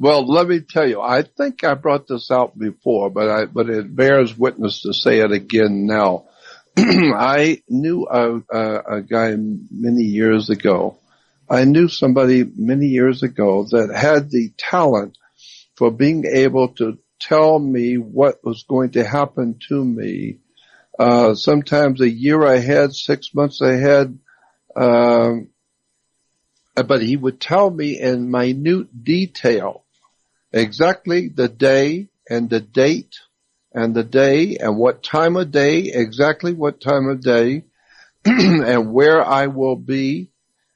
Well, let me tell you, I think I brought this out before, but it bears witness to say it again now. I knew a guy many years ago. I knew somebody many years ago that had the talent for being able to tell me what was going to happen to me, sometimes a year ahead, 6 months ahead, but he would tell me in minute detail exactly the day and the date and the day and what time of day, exactly what time of day, and where I will be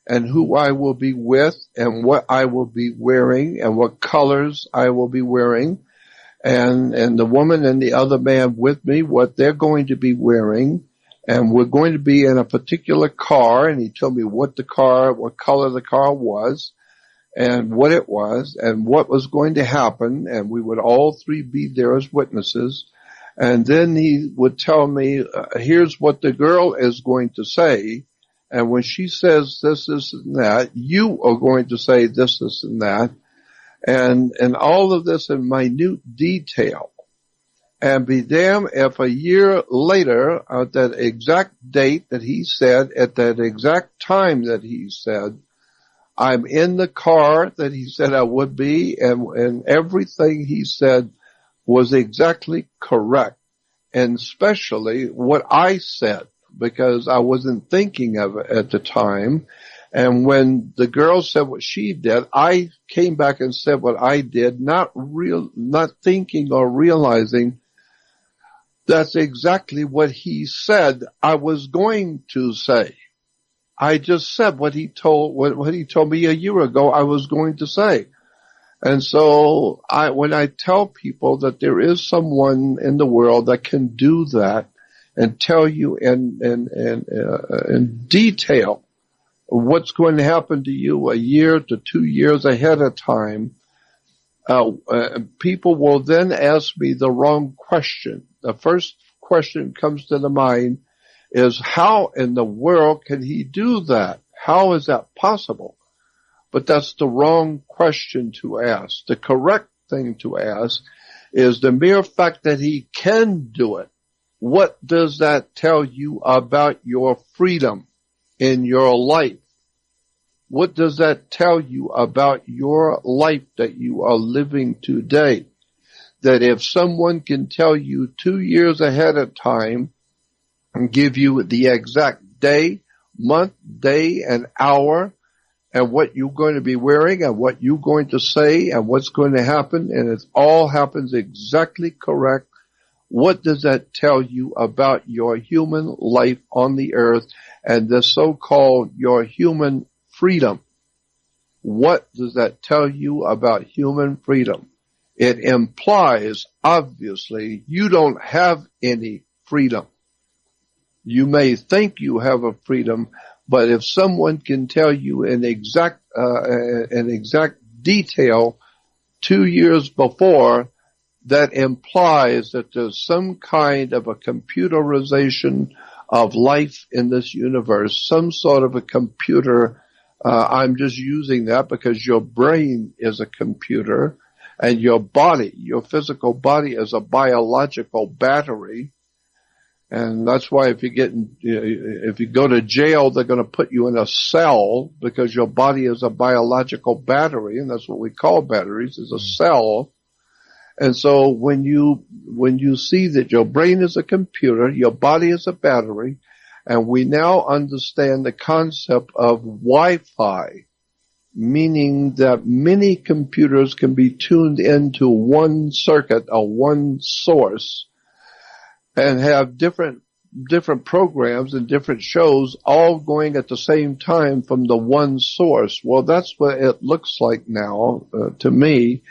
and who I will be with and what I will be wearing and what colors I will be wearing, and the woman and the other man with me, what they're going to be wearing. And we're going to be in a particular car, and he told me what color the car was, and what it was, and what was going to happen, and we would all three be there as witnesses. And then he would tell me, here's what the girl is going to say, and when she says this, this, and that, you are going to say this, this, and that, and all of this in minute detail. And be damned if a year later, at that exact date that he said, at that exact time that he said, I'm in the car that he said I would be, and everything he said was exactly correct. And especially what I said, because I wasn't thinking of it at the time. And when the girl said what she did, I came back and said what I did, not thinking or realizing that's exactly what he said I was going to say. I just said what he told me a year ago I was going to say. And so when I tell people that there is someone in the world that can do that and tell you in detail what's going to happen to you a year to 2 years ahead of time, people will then ask me the wrong question. The first question comes to the mind is, how in the world can he do that? How is that possible? But that's the wrong question to ask. The correct thing to ask is the mere fact that he can do it. What does that tell you about your freedom in your life? What does that tell you about your life that you are living today? That if someone can tell you 2 years ahead of time and give you the exact day, month, day, and hour, and what you're going to be wearing and what you're going to say and what's going to happen, and it all happens exactly correct, what does that tell you about your human life on the earth and the so-called your human freedom? What does that tell you about human freedom? It implies, obviously, you don't have any freedom. You may think you have a freedom, but if someone can tell you in exact detail 2 years before, that implies that there's some kind of a computerization of life in this universe, some sort of a computer. I'm just using that because your brain is a computer. And your body, your physical body, is a biological battery. And that's why if you go to jail, they're going to put you in a cell because your body is a biological battery. And that's what we call batteries, is a cell. And so when you see that your brain is a computer, your body is a battery, and we now understand the concept of Wi-Fi, meaning that many computers can be tuned into one circuit or one source and have different programs and different shows all going at the same time from the one source. Well, that's what it looks like now to me,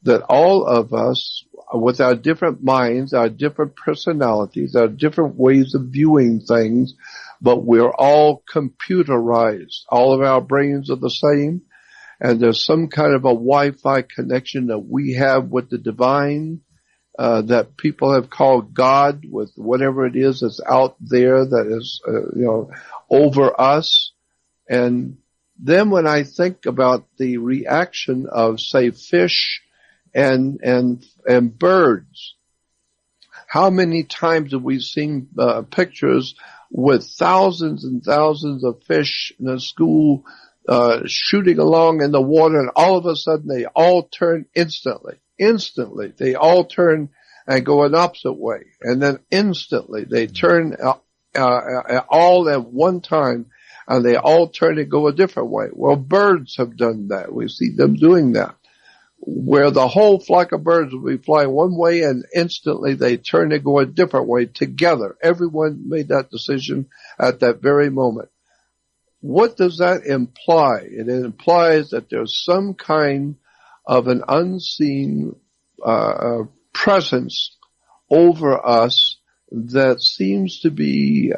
that all of us, with our different minds, our different personalities, our different ways of viewing things, but we're all computerized. All of our brains are the same. And there's some kind of a Wi-Fi connection that we have with the divine, that people have called God, with whatever it is that's out there that is, over us. And then when I think about the reaction of, say, fish and birds. How many times have we seen pictures with thousands and thousands of fish in a school shooting along in the water, and all of a sudden they all turn instantly. Instantly, they all turn and go an opposite way, and then instantly they turn all at one time, and they all turn and go a different way. Well, birds have done that. We see them doing that, where the whole flock of birds will be flying one way and instantly they turn and go a different way together. Everyone made that decision at that very moment. What does that imply? It implies that there's some kind of an unseen presence over us that seems to be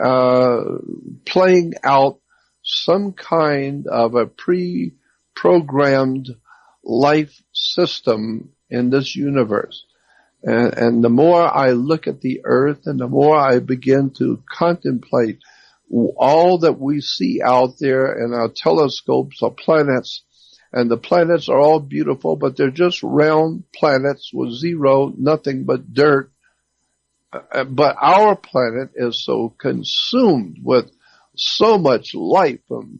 playing out some kind of a pre-programmed life system in this universe. And the more I look at the earth and the more I begin to contemplate all that we see out there in our telescopes of planets, and the planets are all beautiful, but they're just round planets with zero, nothing but dirt. But our planet is so consumed with so much life from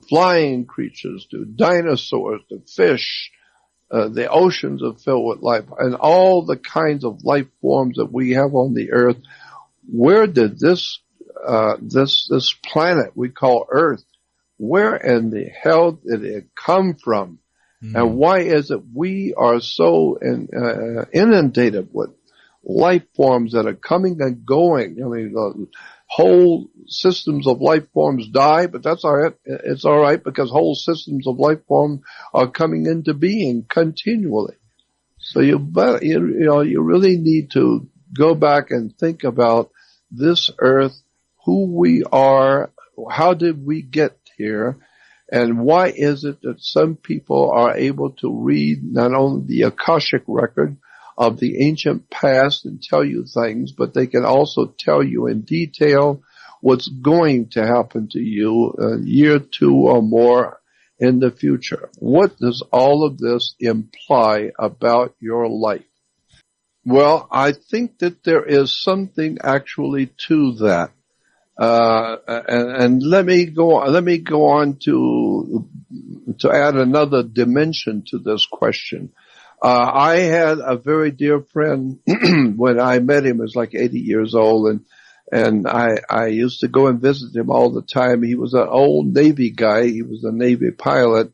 flying creatures to dinosaurs to fish. The oceans are filled with life, and all the kinds of life forms that we have on the earth. Where did this planet we call Earth, where in the hell did it come from? And why is it we are so inundated with life forms that are coming and going? I mean, the whole systems of life forms die, but that's all right. It's all right, because whole systems of life form are coming into being continually. So you really need to go back and think about this earth, who we are, how did we get here, and why is it that some people are able to read not only the Akashic record of the ancient past and tell you things, but they can also tell you in detail what's going to happen to you a year, two, or more in the future. What does all of this imply about your life? Well, I think that there is something actually to that. And let me go on to add another dimension to this question. I had a very dear friend when I met him. He was like 80 years old, and I used to go and visit him all the time. He was an old Navy guy. He was a Navy pilot.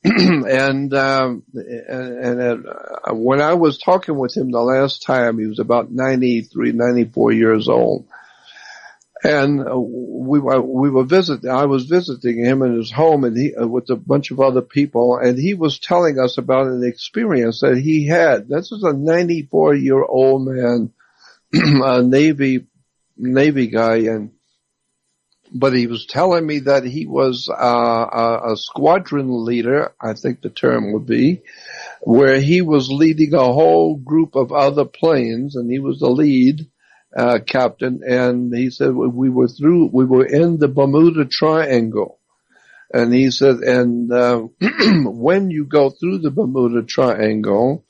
And when I was talking with him the last time, he was about 93, 94 years old. And we were visiting. I was visiting him in his home, and he with a bunch of other people, and he was telling us about an experience that he had. This is a 94-year-old man, a Navy guy, but he was telling me that he was a squadron leader, I think the term would be, where he was leading a whole group of other planes, and he was the lead captain, and he said we were in the Bermuda Triangle, and he said, and when you go through the Bermuda Triangle,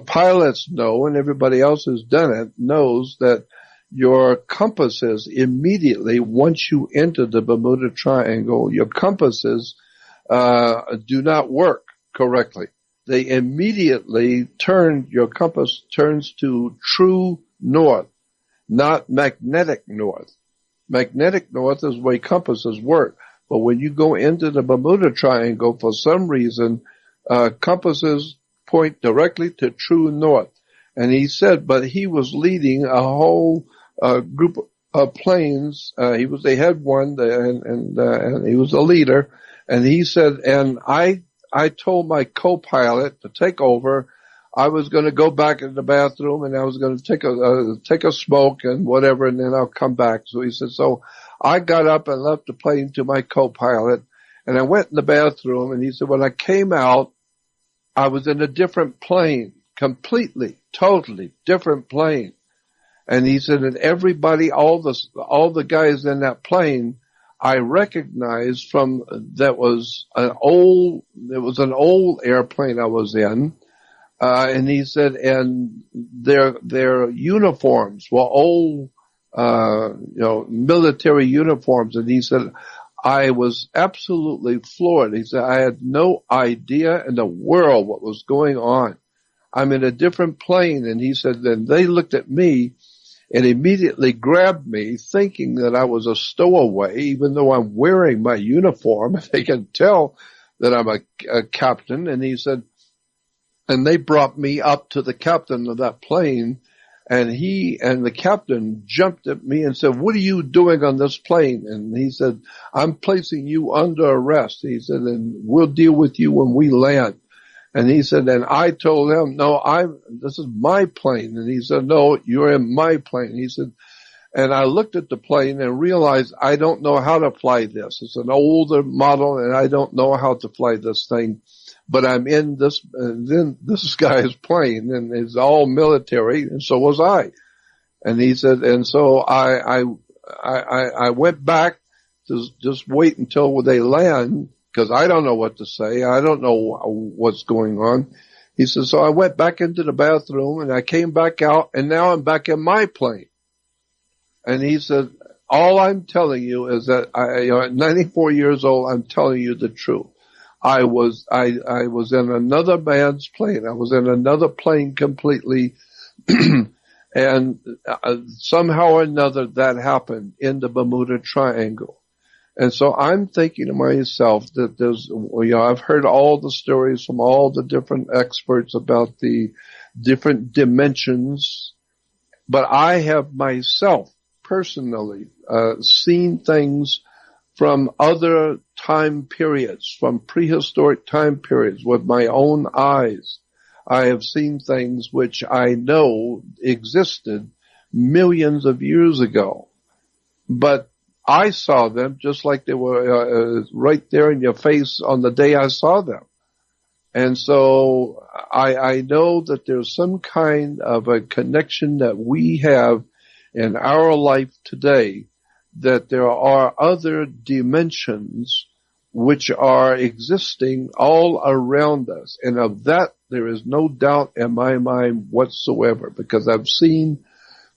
pilots know, and everybody else who's done it knows, that your compasses immediately, once you enter the Bermuda Triangle, your compasses do not work correctly. They immediately your compass turns to true north, not magnetic north. Magnetic north is the way compasses work. But when you go into the Bermuda Triangle, for some reason, compasses point directly to true north. And he said, but he was leading a whole group of planes. He was the head one, and he was the leader. And he said, and I told my co-pilot to take over. I was going to go back in the bathroom, and I was going to take a smoke and whatever, and then I'll come back. So he said, so I got up and left the plane to my co-pilot, and I went in the bathroom, and he said, when I came out, I was in a different plane, completely, totally different plane. And he said, and everybody, all the guys in that plane, I recognized from, it was an old airplane I was in. And he said, and their uniforms were old, military uniforms. And he said, I was absolutely floored. He said, I had no idea in the world what was going on. I'm in a different plane. And he said, then they looked at me and immediately grabbed me, thinking that I was a stowaway, even though I'm wearing my uniform. They can tell that I'm a captain. And he said, and they brought me up to the captain of that plane, and he and the captain jumped at me and said, what are you doing on this plane? And he said, I'm placing you under arrest. He said, and we'll deal with you when we land. And he said, and I told him, no, this is my plane. And he said, no, you're in my plane. He said, and I looked at the plane and realized I don't know how to fly this. It's an older model and I don't know how to fly this thing. But I'm in this guy's plane, and it's all military, and so was I. And he said, and so I went back to just wait until they land, because I don't know what to say. I don't know what's going on. He said, so I went back into the bathroom, and I came back out, and now I'm back in my plane. And he said, all I'm telling you is that at 94 years old, I'm telling you the truth. I was in another man's plane. I was in another plane completely. And somehow or another that happened in the Bermuda Triangle. And so I'm thinking to myself that I've heard all the stories from all the different experts about the different dimensions, but I have myself personally, seen things from other time periods, from prehistoric time periods with my own eyes. I have seen things which I know existed millions of years ago, but I saw them just like they were right there in your face on the day I saw them. And so I know that there's some kind of a connection that we have in our life today, that there are other dimensions which are existing all around us. And of that, there is no doubt in my mind whatsoever, because I've seen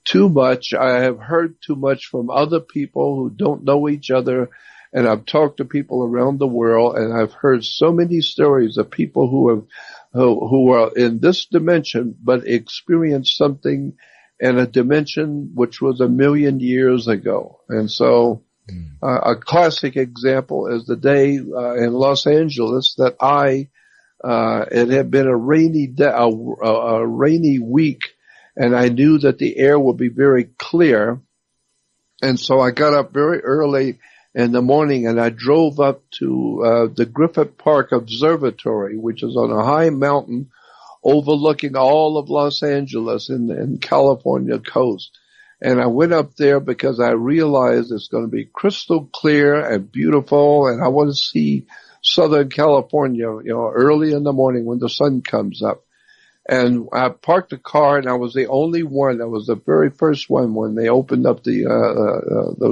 too much. I have heard too much from other people who don't know each other. And I've talked to people around the world, and I've heard so many stories of people who are in this dimension, but experienced something in a dimension which was 1,000,000 years ago. And so a classic example is the day in Los Angeles that it had been a rainy week, and I knew that the air would be very clear. And so I got up very early in the morning, and I drove up to the Griffith Park Observatory, which is on a high mountain overlooking all of Los Angeles in California coast. And I went up there because I realized it's going to be crystal clear and beautiful, and I want to see Southern California, early in the morning when the sun comes up. And I parked the car, and I was the only one. I was the very first one when they opened up the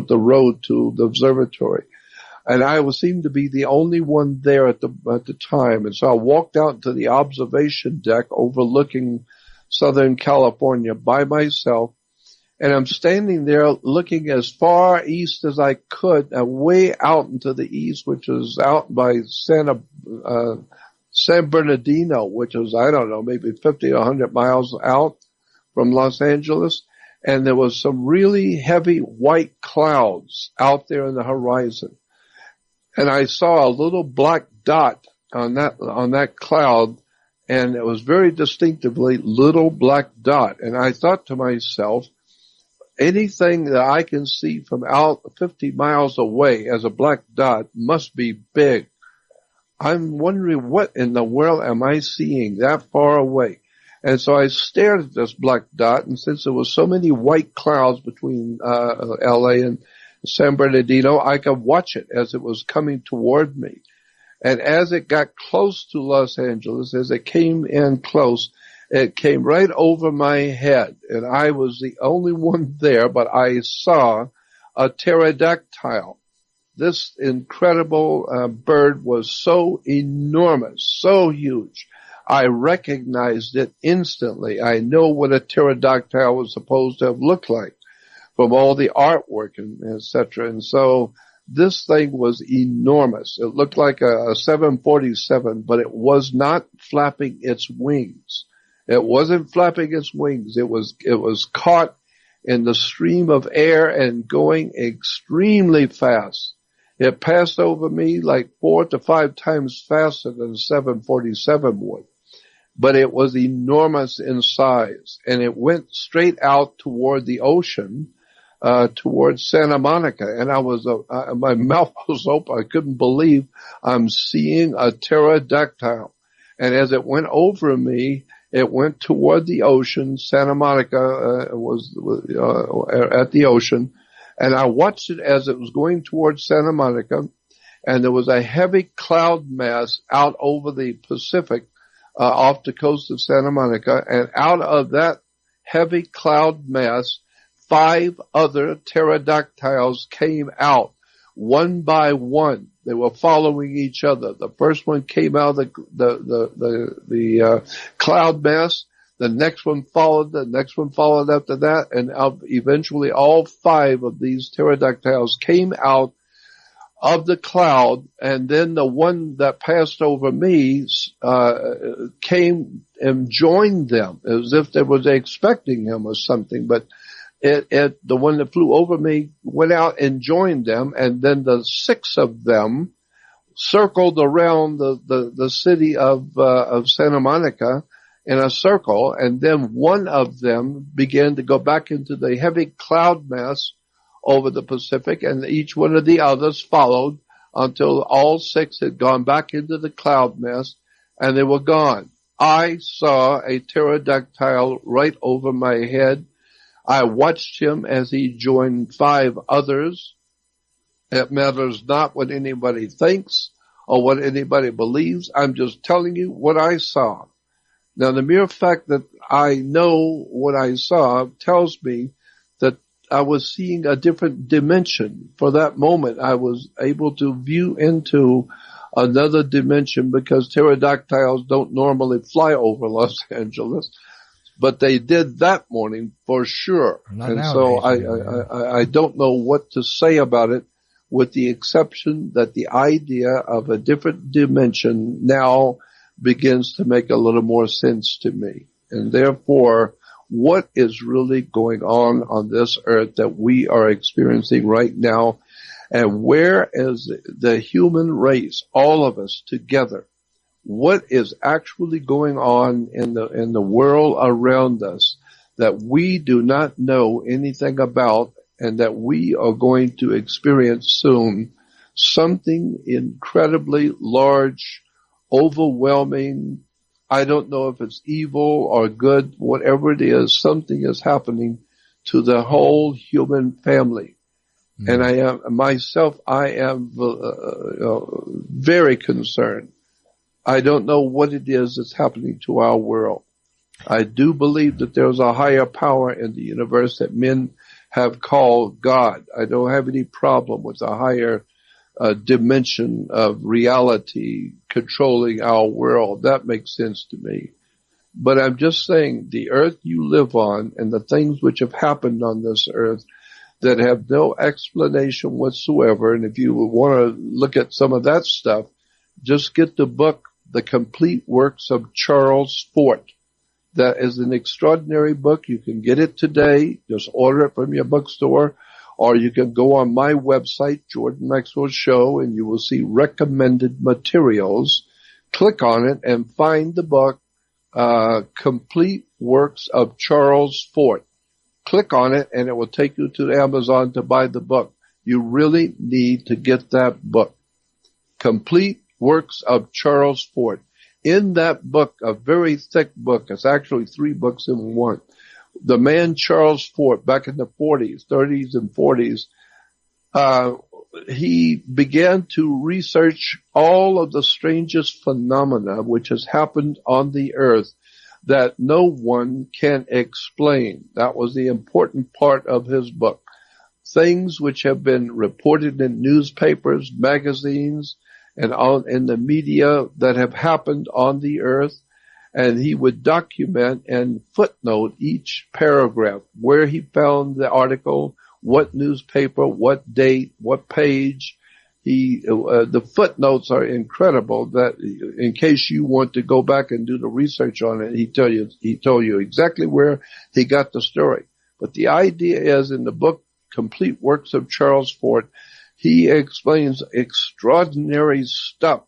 road to the observatory. And I seemed to be the only one there at the time. And so I walked out to the observation deck overlooking Southern California by myself. And I'm standing there looking as far east as I could, way out into the east, which was out by San Bernardino, which was, I don't know, maybe 50 or 100 miles out from Los Angeles. And there was some really heavy white clouds out there in the horizon. And I saw a little black dot on that cloud, and it was very distinctively little black dot. And I thought to myself, anything that I can see from out 50 miles away as a black dot must be big. I'm wondering, what in the world am I seeing that far away? And so I stared at this black dot, and since there was so many white clouds between LA and San Bernardino, I could watch it as it was coming toward me. And as it got close to Los Angeles, as it came in close, it came right over my head. And I was the only one there, but I saw a pterodactyl. This incredible bird was so enormous, so huge. I recognized it instantly. I know what a pterodactyl was supposed to have looked like from all the artwork and etc. And so this thing was enormous. It looked like a 747, but it was not flapping its wings. It wasn't flapping its wings. It was caught in the stream of air and going extremely fast. It passed over me like 4 to 5 times faster than a 747 would. But it was enormous in size, and it went straight out toward the ocean, towards Santa Monica, and my mouth was open. I couldn't believe I'm seeing a pterodactyl. And as it went over me, it went toward the ocean. Santa Monica was at the ocean, and I watched it as it was going towards Santa Monica, and there was a heavy cloud mass out over the Pacific, off the coast of Santa Monica, and out of that heavy cloud mass, 5 other pterodactyls came out, one by one. They were following each other. The first one came out of the cloud mass. The next one followed. The next one followed after that, and eventually all 5 of these pterodactyls came out of the cloud, and then the one that passed over me came and joined them, as if they was expecting him or something. But the one that flew over me went out and joined them, and then the 6 of them circled around the city of Santa Monica in a circle, and then one of them began to go back into the heavy cloud mass over the Pacific, and each one of the others followed until all 6 had gone back into the cloud mass, and they were gone. I saw a pterodactyl right over my head. I watched him as he joined 5 others. It matters not what anybody thinks or what anybody believes. I'm just telling you what I saw. Now, the mere fact that I know what I saw tells me that I was seeing a different dimension. For that moment, I was able to view into another dimension, because pterodactyls don't normally fly over Los Angeles, but they did that morning for sure. Not and nowadays, so I don't know what to say about it, with the exception that the idea of a different dimension now begins to make a little more sense to me. And therefore, what is really going on this earth that we are experiencing right now, and where is the human race, all of us together? What is actually going on in the world around us that we do not know anything about, and that we are going to experience soon? Something incredibly large, overwhelming. I don't know if it's evil or good, whatever it is, something is happening to the whole human family. Mm-hmm. And I am very concerned. I don't know what it is that's happening to our world. I do believe that there's a higher power in the universe that men have called God. I don't have any problem with a higher dimension of reality controlling our world. That makes sense to me. But I'm just saying, the earth you live on and the things which have happened on this earth that have no explanation whatsoever, and if you want to look at some of that stuff, just get the book, The Complete Works of Charles Fort. That is an extraordinary book. You can get it today. Just order it from your bookstore. Or you can go on my website, Jordan Maxwell Show, and you will see recommended materials. Click on it and find the book, Complete Works of Charles Fort. Click on it and it will take you to Amazon to buy the book. You really need to get that book. Complete Works of Charles Fort. In that book, a very thick book, it's actually 3 books in one. The man Charles Fort, back in the 40s, 30s and 40s, he began to research all of the strangest phenomena which has happened on the earth that no one can explain. That was the important part of his book. Things which have been reported in newspapers, magazines, and in the media that have happened on the earth. and he would document and footnote each paragraph, where he found the article, what newspaper, what date, what page. The footnotes are incredible, that in case you want to go back and do the research on it, he told you exactly where he got the story. But the idea is, in the book, Complete Works of Charles Fort, he explains extraordinary stuff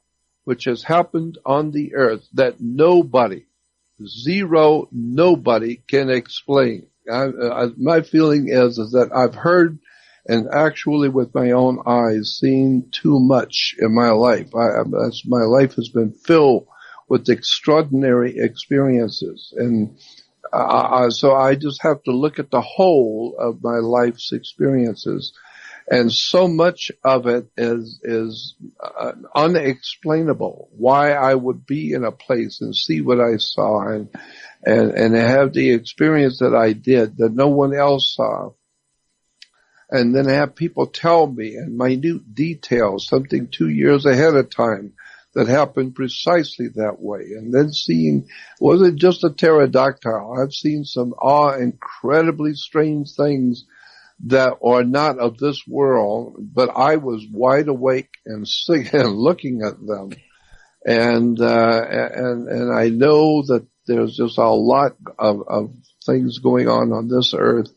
which has happened on the earth that nobody can explain. My feeling is that I've heard and actually with my own eyes seen too much in my life. My life has been filled with extraordinary experiences, and so I just have to look at the whole of my life's experiences. And so much of it is unexplainable. Why I would be in a place and see what I saw and have the experience that I did that no one else saw. And then have people tell me in minute details something 2 years ahead of time that happened precisely that way. And then seeing, wasn't just a pterodactyl. I've seen some incredibly strange things that are not of this world, but I was wide awake and looking at them. And I know that there's just a lot of things going on this earth.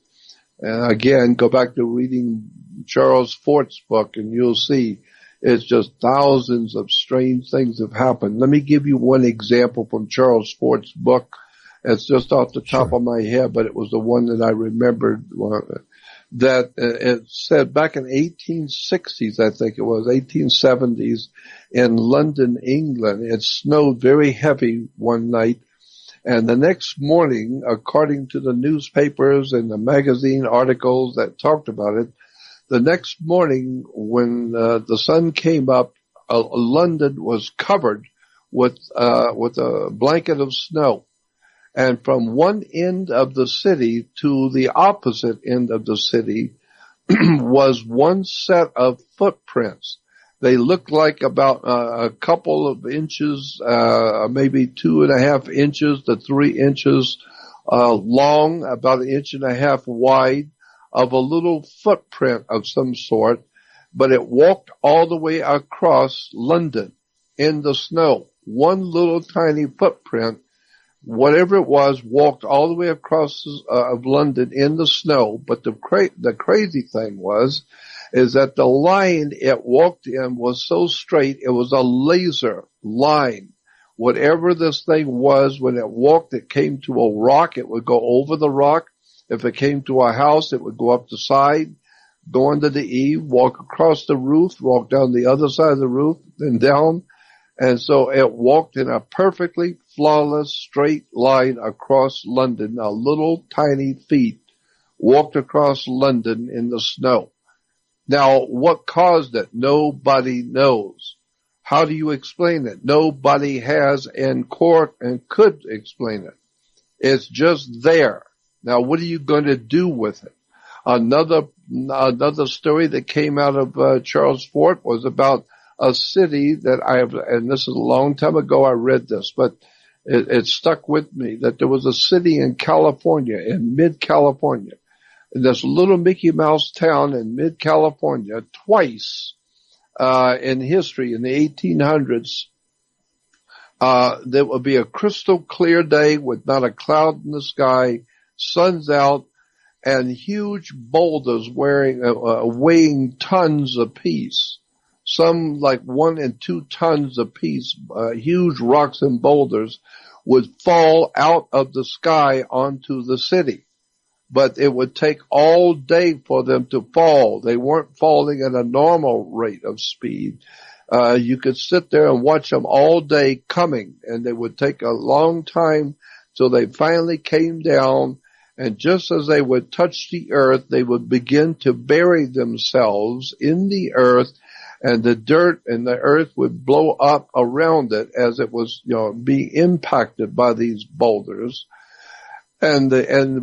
And again, go back to reading Charles Fort's book and you'll see it's just thousands of strange things have happened. Let me give you one example from Charles Fort's book. It's just off the top of my head, but it was the one that I remembered. That it said back in 1860s, I think it was 1870s, in London, England, it snowed very heavy one night. And the next morning, according to the newspapers and the magazine articles that talked about it, the next morning when the sun came up, London was covered with a blanket of snow. And from one end of the city to the opposite end of the city was one set of footprints. They looked like about a couple of inches, maybe 2.5 inches to 3 inches long, about 1.5 inches wide, of a little footprint of some sort, but it walked all the way across London in the snow. One little tiny footprint, whatever it was, walked all the way across of London in the snow. But the crazy thing is that the line it walked in was so straight, it was a laser line. Whatever this thing was, when it walked, it came to a rock, it would go over the rock. If it came to a house, it would go up the side, go under the eave, walk across the roof, walk down the other side of the roof, then down. And so it walked in a perfectly flawless straight line across London, a little tiny feet walked across London in the snow. Now, what caused it? Nobody knows. How do you explain it? Nobody has in court and could explain it. It's just there. Now, what are you going to do with it? Another story that came out of Charles Fort was about a city that and this is a long time ago I read this, but it stuck with me, that there was a city in California, in mid-California, in this little Mickey Mouse town in mid-California, twice in history, in the 1800s, there would be a crystal clear day with not a cloud in the sky, sun's out, and huge boulders weighing tons apiece. Some like 1 and 2 tons apiece, huge rocks and boulders would fall out of the sky onto the city. But it would take all day for them to fall. They weren't falling at a normal rate of speed. You could sit there and watch them all day coming, and they would take a long time till they finally came down. And just as they would touch the earth, they would begin to bury themselves in the earth, and the dirt and the earth would blow up around it as it was, being impacted by these boulders. And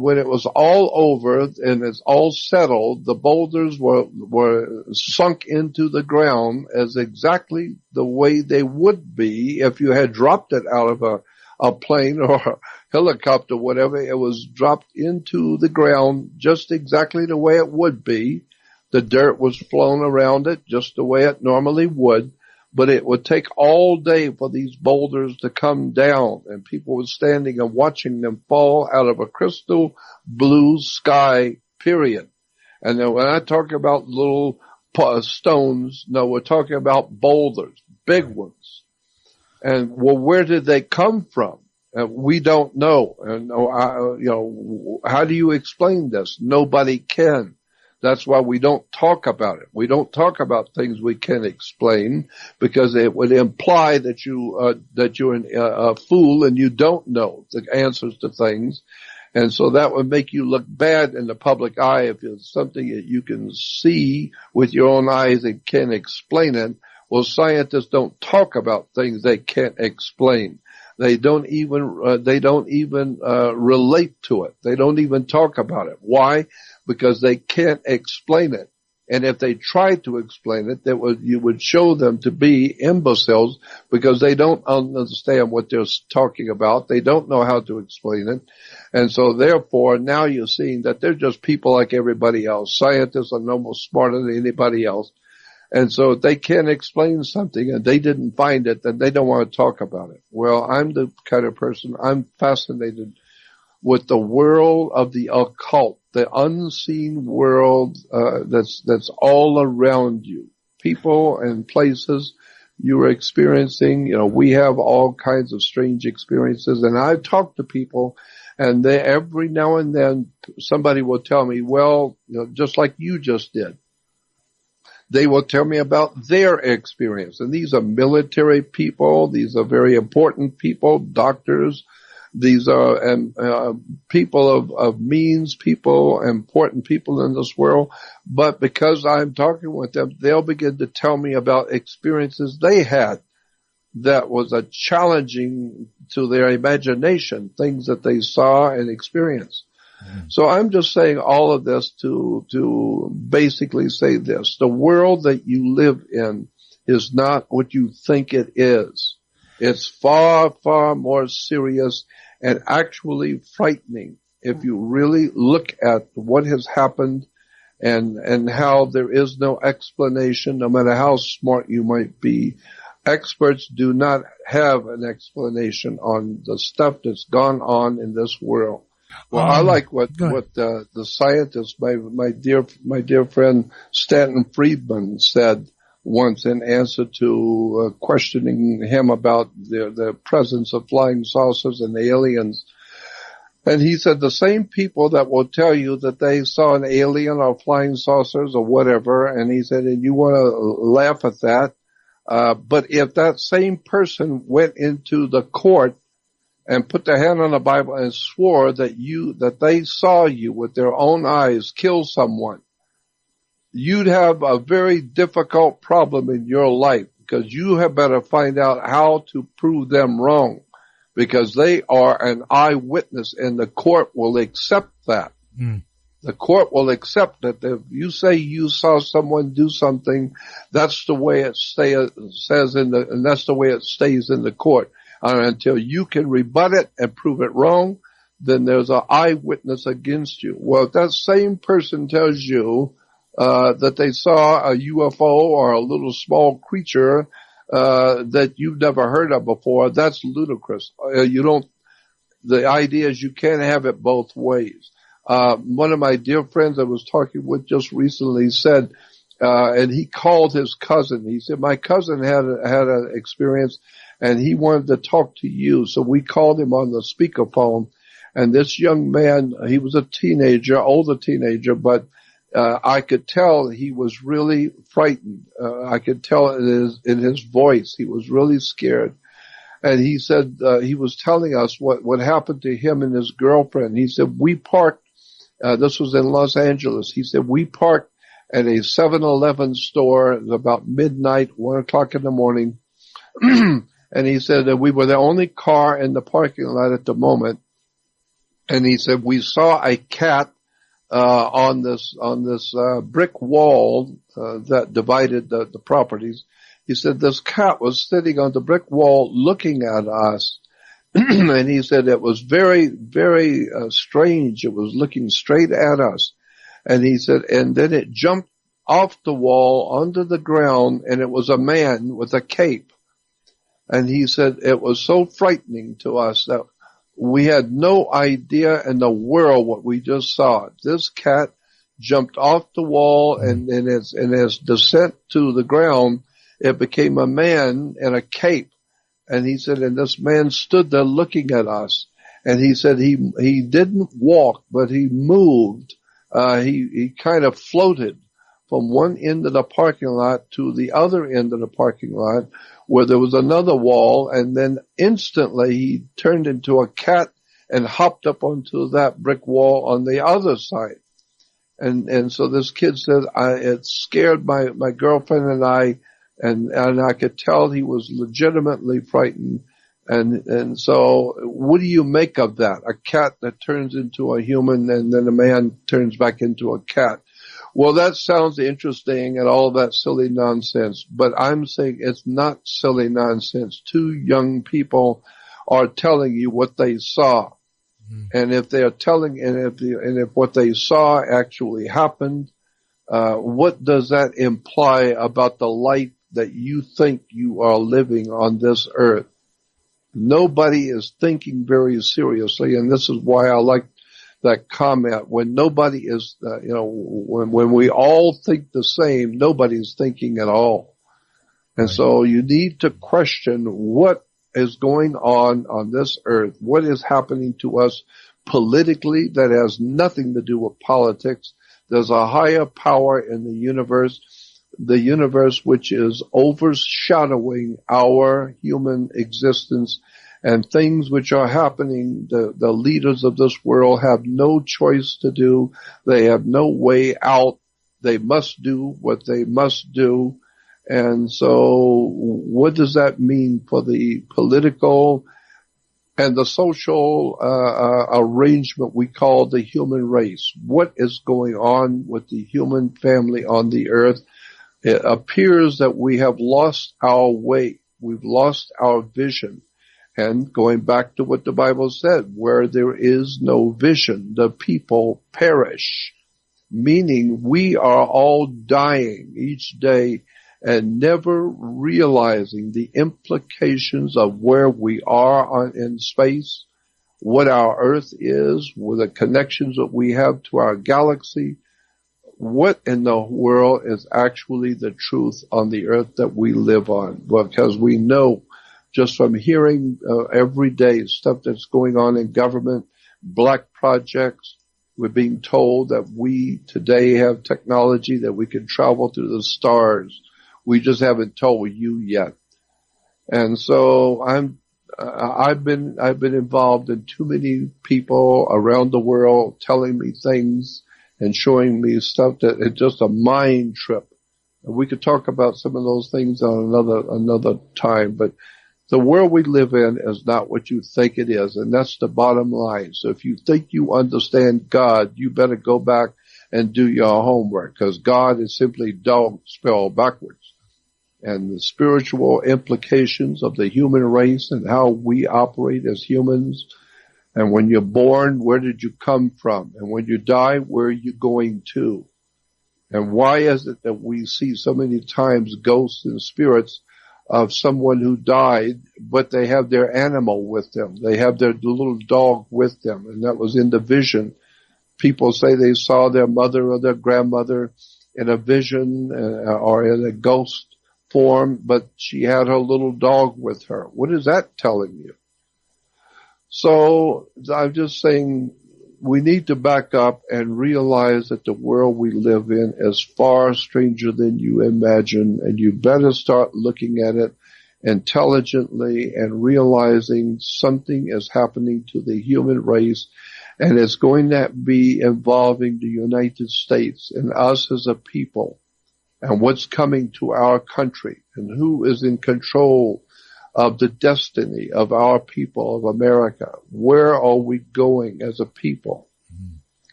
when it was all over and it's all settled, the boulders were sunk into the ground as exactly the way they would be if you had dropped it out of a plane or a helicopter, whatever. It was dropped into the ground just exactly the way it would be. The dirt was flown around it just the way it normally would. But it would take all day for these boulders to come down, and people were standing and watching them fall out of a crystal blue sky, period. And then when I talk about little stones, no, we're talking about boulders, big ones. And well, where did they come from? We don't know. And how do you explain this? Nobody can. That's why we don't talk about it. We don't talk about things we can explain, because it would imply that you're a fool and you don't know the answers to things. And so that would make you look bad in the public eye if it's something that you can see with your own eyes and can't explain it. Well, scientists don't talk about things they can't explain. They don't even relate to it. They don't even talk about it. Why? Because they can't explain it. And if they tried to explain it, you would show them to be imbeciles, because they don't understand what they're talking about. They don't know how to explain it. And so therefore, now you're seeing that they're just people like everybody else. Scientists are no more smarter than anybody else. And so if they can't explain something and they didn't find it, then they don't want to talk about it. Well, I'm the kind of person, I'm fascinated with the world of the occult, the unseen world that's all around you. People and places you are experiencing. We have all kinds of strange experiences. And I've talked to people, and every now and then somebody will tell me, well, just like you just did. They will tell me about their experience. And these are military people. These are very important people, doctors. These are people of means, people, important people in this world. But because I'm talking with them, they'll begin to tell me about experiences they had that was challenging to their imagination, things that they saw and experienced. So I'm just saying all of this to basically say this. The world that you live in is not what you think it is. It's far, far more serious and actually frightening if you really look at what has happened and how there is no explanation, no matter how smart you might be. Experts do not have an explanation on the stuff that's gone on in this world. Well, I like what the scientist, my dear friend Stanton Friedman said once in answer to questioning him about the presence of flying saucers and aliens. And he said the same people that will tell you that they saw an alien or flying saucers or whatever, and he said, and you want to laugh at that, but if that same person went into the court and put their hand on the Bible and swore that they saw you with their own eyes kill someone, you'd have a very difficult problem in your life, because you have better find out how to prove them wrong, because they are an eyewitness and the court will accept that. The court will accept that if you say you saw someone do something, that's the way it and that's the way it stays in the court. Until you can rebut it and prove it wrong, then there's an eyewitness against you. Well, if that same person tells you that they saw a UFO or a little small creature that you've never heard of before, that's ludicrous. The idea is you can't have it both ways. One of my dear friends I was talking with just recently said, and he called his cousin. He said, my cousin had an experience, and he wanted to talk to you. So we called him on the speakerphone. And this young man, he was a teenager, older teenager, but I could tell he was really frightened. I could tell in his voice. He was really scared. And he said, he was telling us what happened to him and his girlfriend. He said, we parked, this was in Los Angeles. He said, we parked at a 7-Eleven store. It was about midnight, 1 o'clock in the morning. And he said that we were the only car in the parking lot at the moment. And he said we saw a cat on this brick wall that divided the properties. He said this cat was sitting on the brick wall looking at us, And he said it was very, very strange. It was looking straight at us. And he said, and then it jumped off the wall onto the ground, and it was a man with a cape. And he said it was so frightening to us that we had no idea in the world what we just saw. This cat jumped off the wall, and in its descent to the ground, it became a man in a cape. And he said, and this man stood there looking at us. And he said he didn't walk, but he moved. He kind of floated from one end of the parking lot to the other end of the parking lot where there was another wall. And then instantly he turned into a cat and hopped up onto that brick wall on the other side. And so this kid said, it scared my girlfriend and I. And I could tell he was legitimately frightened. And so what do you make of that? A cat that turns into a human and then a man turns back into a cat. Well, that sounds interesting and all that silly nonsense, but I'm saying it's not silly nonsense. Two young people are telling you what they saw. And if they are telling, and if what they saw actually happened, what does that imply about the life that you think you are living on this earth? Nobody is thinking very seriously, and this is why I like that comment. When nobody is, when we all think the same, nobody's thinking at all. And so you need to question what is going on this earth, what is happening to us politically that has nothing to do with politics. There's a higher power in the universe which is overshadowing our human existence, and things which are happening, the leaders of this world have no choice to do. They have no way out. They must do what they must do. And so what does that mean for the political and the social arrangement we call the human race? What is going on with the human family on the earth? It appears that we have lost our way. We've lost our vision. And going back to what the Bible said, where there is no vision, the people perish. Meaning we are all dying each day and never realizing the implications of where we are in space, what our earth is, with the connections that we have to our galaxy. What in the world is actually the truth on the earth that we live on? Because we know just from hearing every day stuff that's going on in government, black projects, we're being told that we today have technology that we can travel through the stars. We just haven't told you yet. And so I've been involved in too many people around the world telling me things and showing me stuff that it's just a mind trip. And we could talk about some of those things on another time, but the world we live in is not what you think it is, and that's the bottom line. So if you think you understand God, you better go back and do your homework, because God is simply dog spelled backwards. And the spiritual implications of the human race and how we operate as humans. And when you're born, where did you come from? And when you die, where are you going to? And why is it that we see so many times ghosts and spirits of someone who died, but they have their animal with them? They have their little dog with them, and that was in the vision. People say they saw their mother or their grandmother in a vision or in a ghost form, but she had her little dog with her. What is that telling you? So I'm just saying we need to back up and realize that the world we live in is far stranger than you imagine, and you better start looking at it intelligently and realizing something is happening to the human race, and it's going to be involving the United States and us as a people, and what's coming to our country, and who is in control of the destiny of our people of America. Where are we going as a people?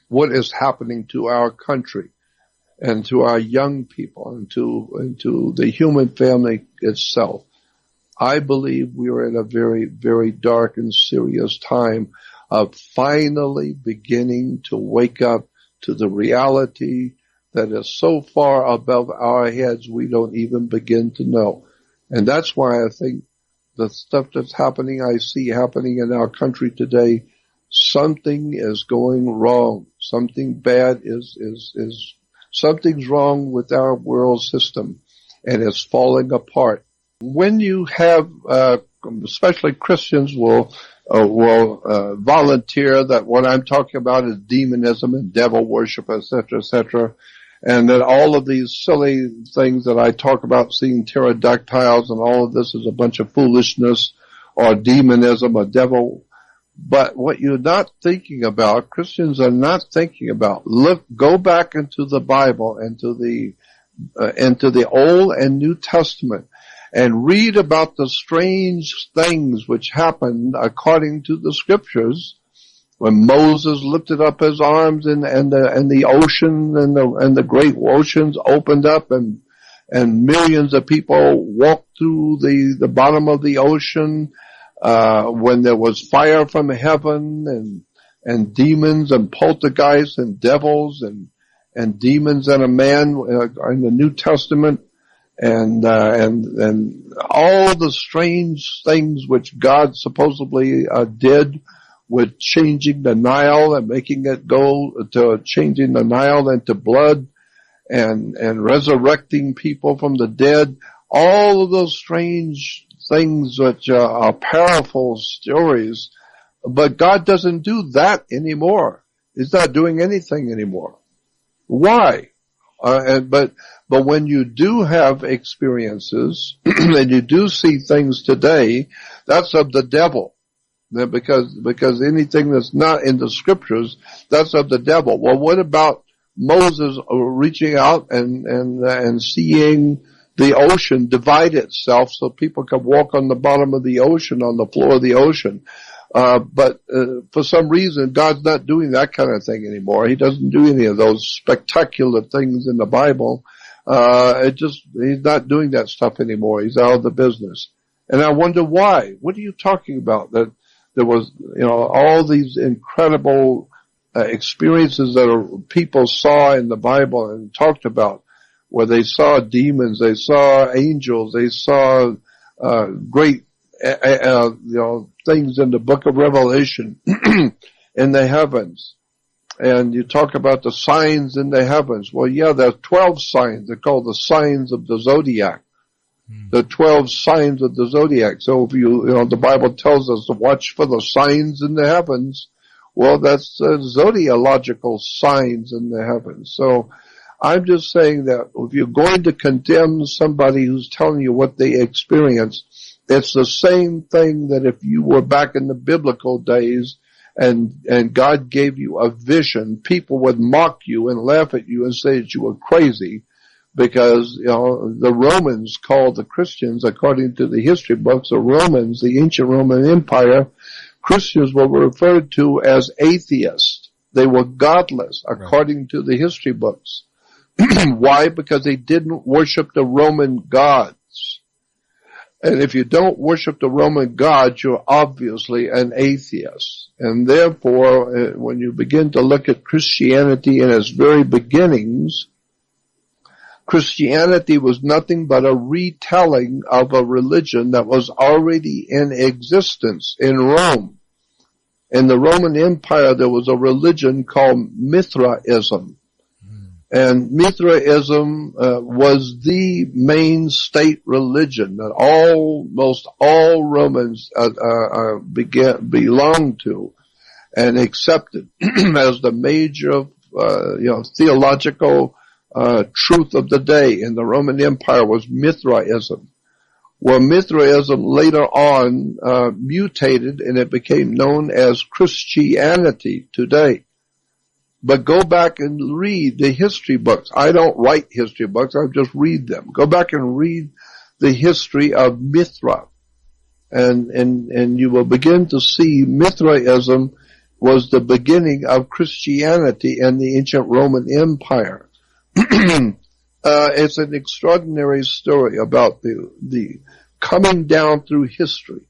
What is happening to our country and to our young people and to the human family itself? I believe we are in a very, very dark and serious time of finally beginning to wake up to the reality that is so far above our heads we don't even begin to know. And that's why I think the stuff that's happening, I see happening in our country today, something is going wrong. Something bad something's wrong with our world system, and it's falling apart. When you have, especially Christians will volunteer that what I'm talking about is demonism and devil worship, etc., and that all of these silly things that I talk about, seeing pterodactyls and all of this is a bunch of foolishness or demonism or devil. But what you're not thinking about, Christians are not thinking about, go back into the Bible, into the Old and New Testament, and read about the strange things which happened according to the scriptures when Moses lifted up his arms and the ocean and the great oceans opened up and millions of people walked through the bottom of the ocean, when there was fire from heaven and demons and poltergeists and devils and demons and a man in the New Testament. And all the strange things which God supposedly did with changing the Nile and making it go to changing the Nile into blood and resurrecting people from the dead. All of those strange things which are powerful stories, but God doesn't do that anymore. He's not doing anything anymore. Why? But when you do have experiences and you do see things today, that's of the devil. Because anything that's not in the scriptures, that's of the devil. Well, what about Moses reaching out and seeing the ocean divide itself so people could walk on the bottom of the ocean, on the floor of the ocean? But for some reason, God's not doing that kind of thing anymore. He doesn't do any of those spectacular things in the Bible. He's not doing that stuff anymore. He's out of the business. And I wonder why. What are you talking about? That there was, all these incredible experiences that people saw in the Bible and talked about, where they saw demons, they saw angels, they saw great things in the book of Revelation in the heavens. And you talk about the signs in the heavens. Well, yeah, there are 12 signs. They're called the signs of the zodiac. The 12 signs of the zodiac. So if the Bible tells us to watch for the signs in the heavens, well, that's zodiological signs in the heavens. So I'm just saying that if you're going to condemn somebody who's telling you what they experienced, it's the same thing that if you were back in the biblical days and God gave you a vision, people would mock you and laugh at you and say that you were crazy because, the Romans called the Christians, according to the history books, the ancient Roman Empire, Christians were referred to as atheists. They were godless, according to the history books. Why? Because they didn't worship the Roman gods. And if you don't worship the Roman gods, you're obviously an atheist. And therefore, when you begin to look at Christianity in its very beginnings, Christianity was nothing but a retelling of a religion that was already in existence in Rome. In the Roman Empire, there was a religion called Mithraism. And Mithraism was the main state religion that almost all Romans belonged to and accepted as the major theological truth of the day in the Roman Empire was Mithraism. Well, Mithraism later on mutated and it became known as Christianity today. But go back and read the history books. I don't write history books, I just read them. Go back and read the history of Mithra. And you will begin to see Mithraism was the beginning of Christianity in the ancient Roman Empire. It's an extraordinary story about the coming down through history,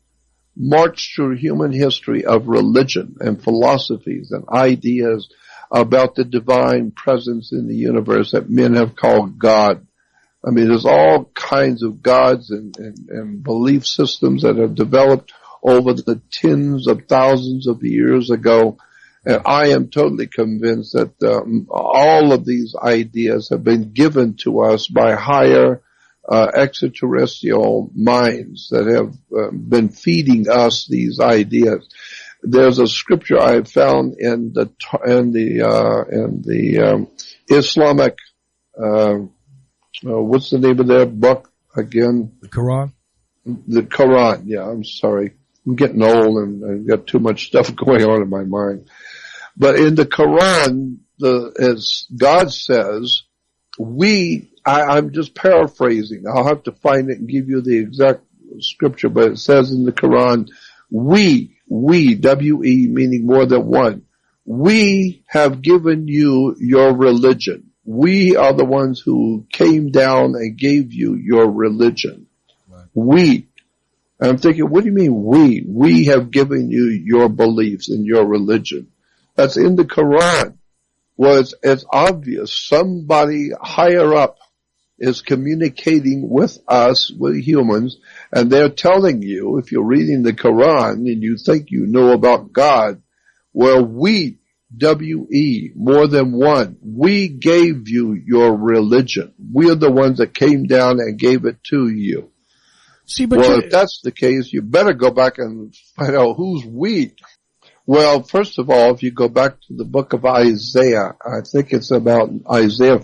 marched through human history of religion and philosophies and ideas about the divine presence in the universe that men have called God. I mean, there's all kinds of gods and belief systems that have developed over the tens of thousands of years ago. And I am totally convinced that all of these ideas have been given to us by higher extraterrestrial minds that have been feeding us these ideas. There's a scripture I found in the Islamic what's the name of their book again? The Quran? The Quran, yeah, I'm sorry. I'm getting old and I've got too much stuff going on in my mind. But in the Quran, as God says, I'm just paraphrasing. I'll have to find it and give you the exact scripture, but it says in the Quran, we, W-E, meaning more than one, we have given you your religion. We are the ones who came down and gave you your religion. Right. We. And I'm thinking, what do you mean we? We have given you your beliefs and your religion. That's in the Quran. Well, it's obvious somebody higher up is communicating with us, with humans, and they're telling you, if you're reading the Quran and you think you know about God, well, we, W-E, more than one, we gave you your religion. We are the ones that came down and gave it to you. See, but well, if that's the case, you better go back and find out who's we. Well, first of all, if you go back to the book of Isaiah, I think it's about Isaiah,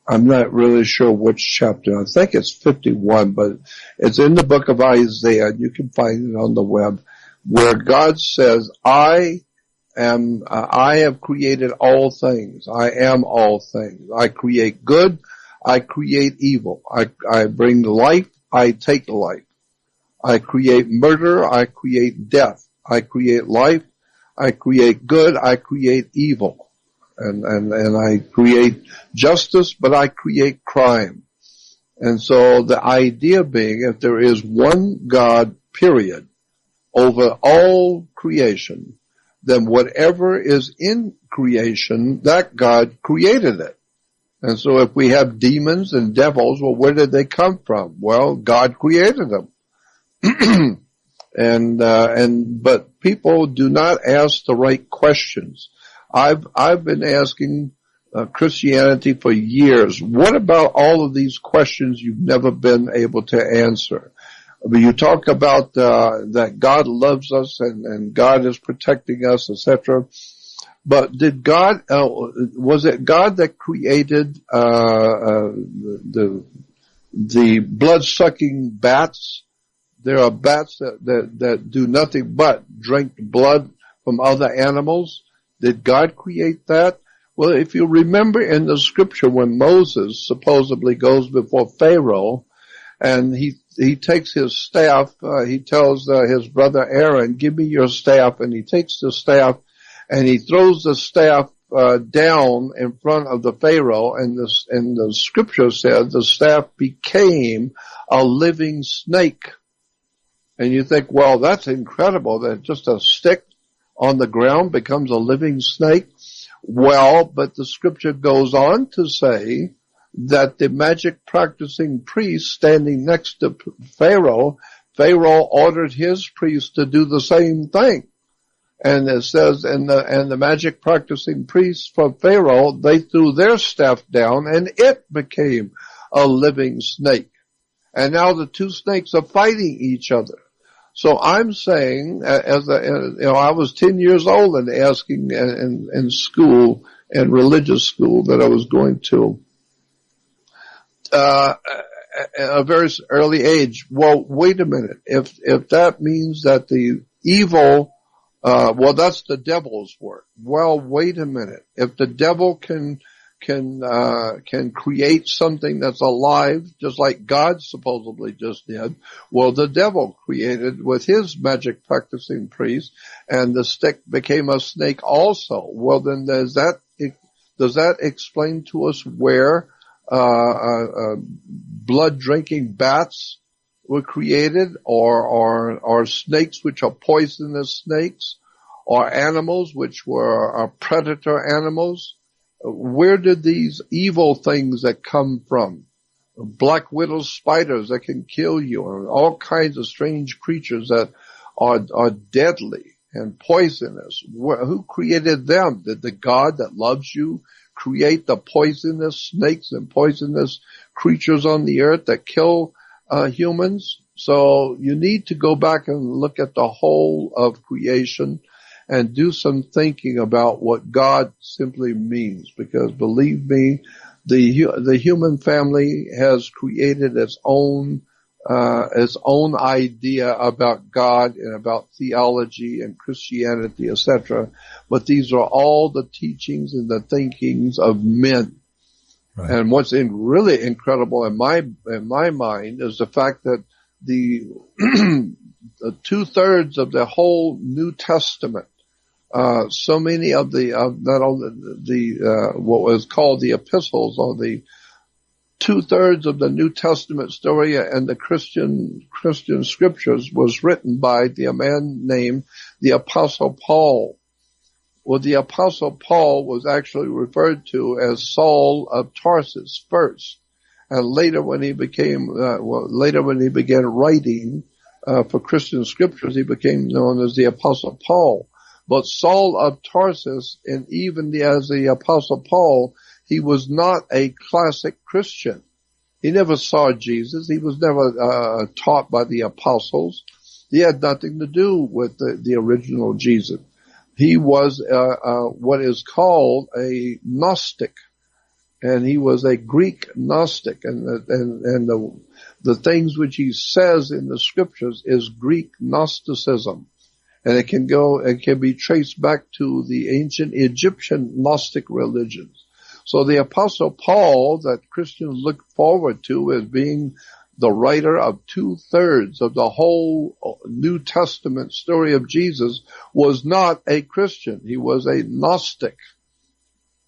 I'm not really sure which chapter. I think it's 51, but it's in the book of Isaiah. You can find it on the web, where God says, I have created all things. I am all things. I create good. I create evil. I bring life. I take life. I create murder. I create death. I create life. I create good. I create evil. And I create justice, but I create crime. And so the idea being, if there is one God, period, over all creation, then whatever is in creation, that God created it. And so if we have demons and devils, well, where did they come from? Well, God created them. But people do not ask the right questions. I've been asking Christianity for years. What about all of these questions you've never been able to answer? I mean, you talk about that God loves us and God is protecting us, etc. But did God? Was it God that created the blood-sucking bats? There are bats that do nothing but drink blood from other animals. Did God create that? Well, if you remember in the scripture when Moses supposedly goes before Pharaoh and he takes his staff, he tells his brother Aaron, give me your staff, and he takes the staff and he throws the staff down in front of the Pharaoh, and the scripture said the staff became a living snake. And you think, well, that's incredible that just a stick on the ground becomes a living snake. Well, but the scripture goes on to say that the magic practicing priest standing next to Pharaoh ordered his priest to do the same thing. And it says, and the magic practicing priests from Pharaoh, they threw their staff down and it became a living snake. And now the two snakes are fighting each other. So I'm saying, I was 10 years old and asking in school, in religious school that I was going to, at a very early age. Well, wait a minute. If that means that the evil, that's the devil's work. Well, wait a minute. If the devil can create something that's alive, just like God supposedly just did. Well, the devil created with his magic practicing priest, and the stick became a snake also. Well, then does that explain to us where blood drinking bats were created, or snakes which are poisonous snakes, or animals which are predator animals. Where did these evil things that come from? Black widow spiders that can kill you, and all kinds of strange creatures that are deadly and poisonous. Who created them? Did the God that loves you create the poisonous snakes and poisonous creatures on the earth that kill humans? So you need to go back and look at the whole of creation and do some thinking about what God simply means, because believe me, the human family has created its own idea about God and about theology and Christianity, etc. But these are all the teachings and the thinkings of men. Right. And what's really incredible in my mind is the fact that the 2/3 of the whole New Testament, so many of not only what was called the epistles, or the 2/3 of the New Testament story and the Christian scriptures was written by a man named the Apostle Paul. Well, the Apostle Paul was actually referred to as Saul of Tarsus first, and later when he began writing for Christian scriptures, he became known as the Apostle Paul. But Saul of Tarsus, and even as the Apostle Paul, he was not a classic Christian. He never saw Jesus. He was never taught by the apostles. He had nothing to do with the original Jesus. He was what is called a Gnostic, and he was a Greek Gnostic, and the things which he says in the scriptures is Greek Gnosticism. And it can be traced back to the ancient Egyptian Gnostic religions. So the Apostle Paul, that Christians look forward to as being the writer of 2/3 of the whole New Testament story of Jesus, was not a Christian. He was a Gnostic.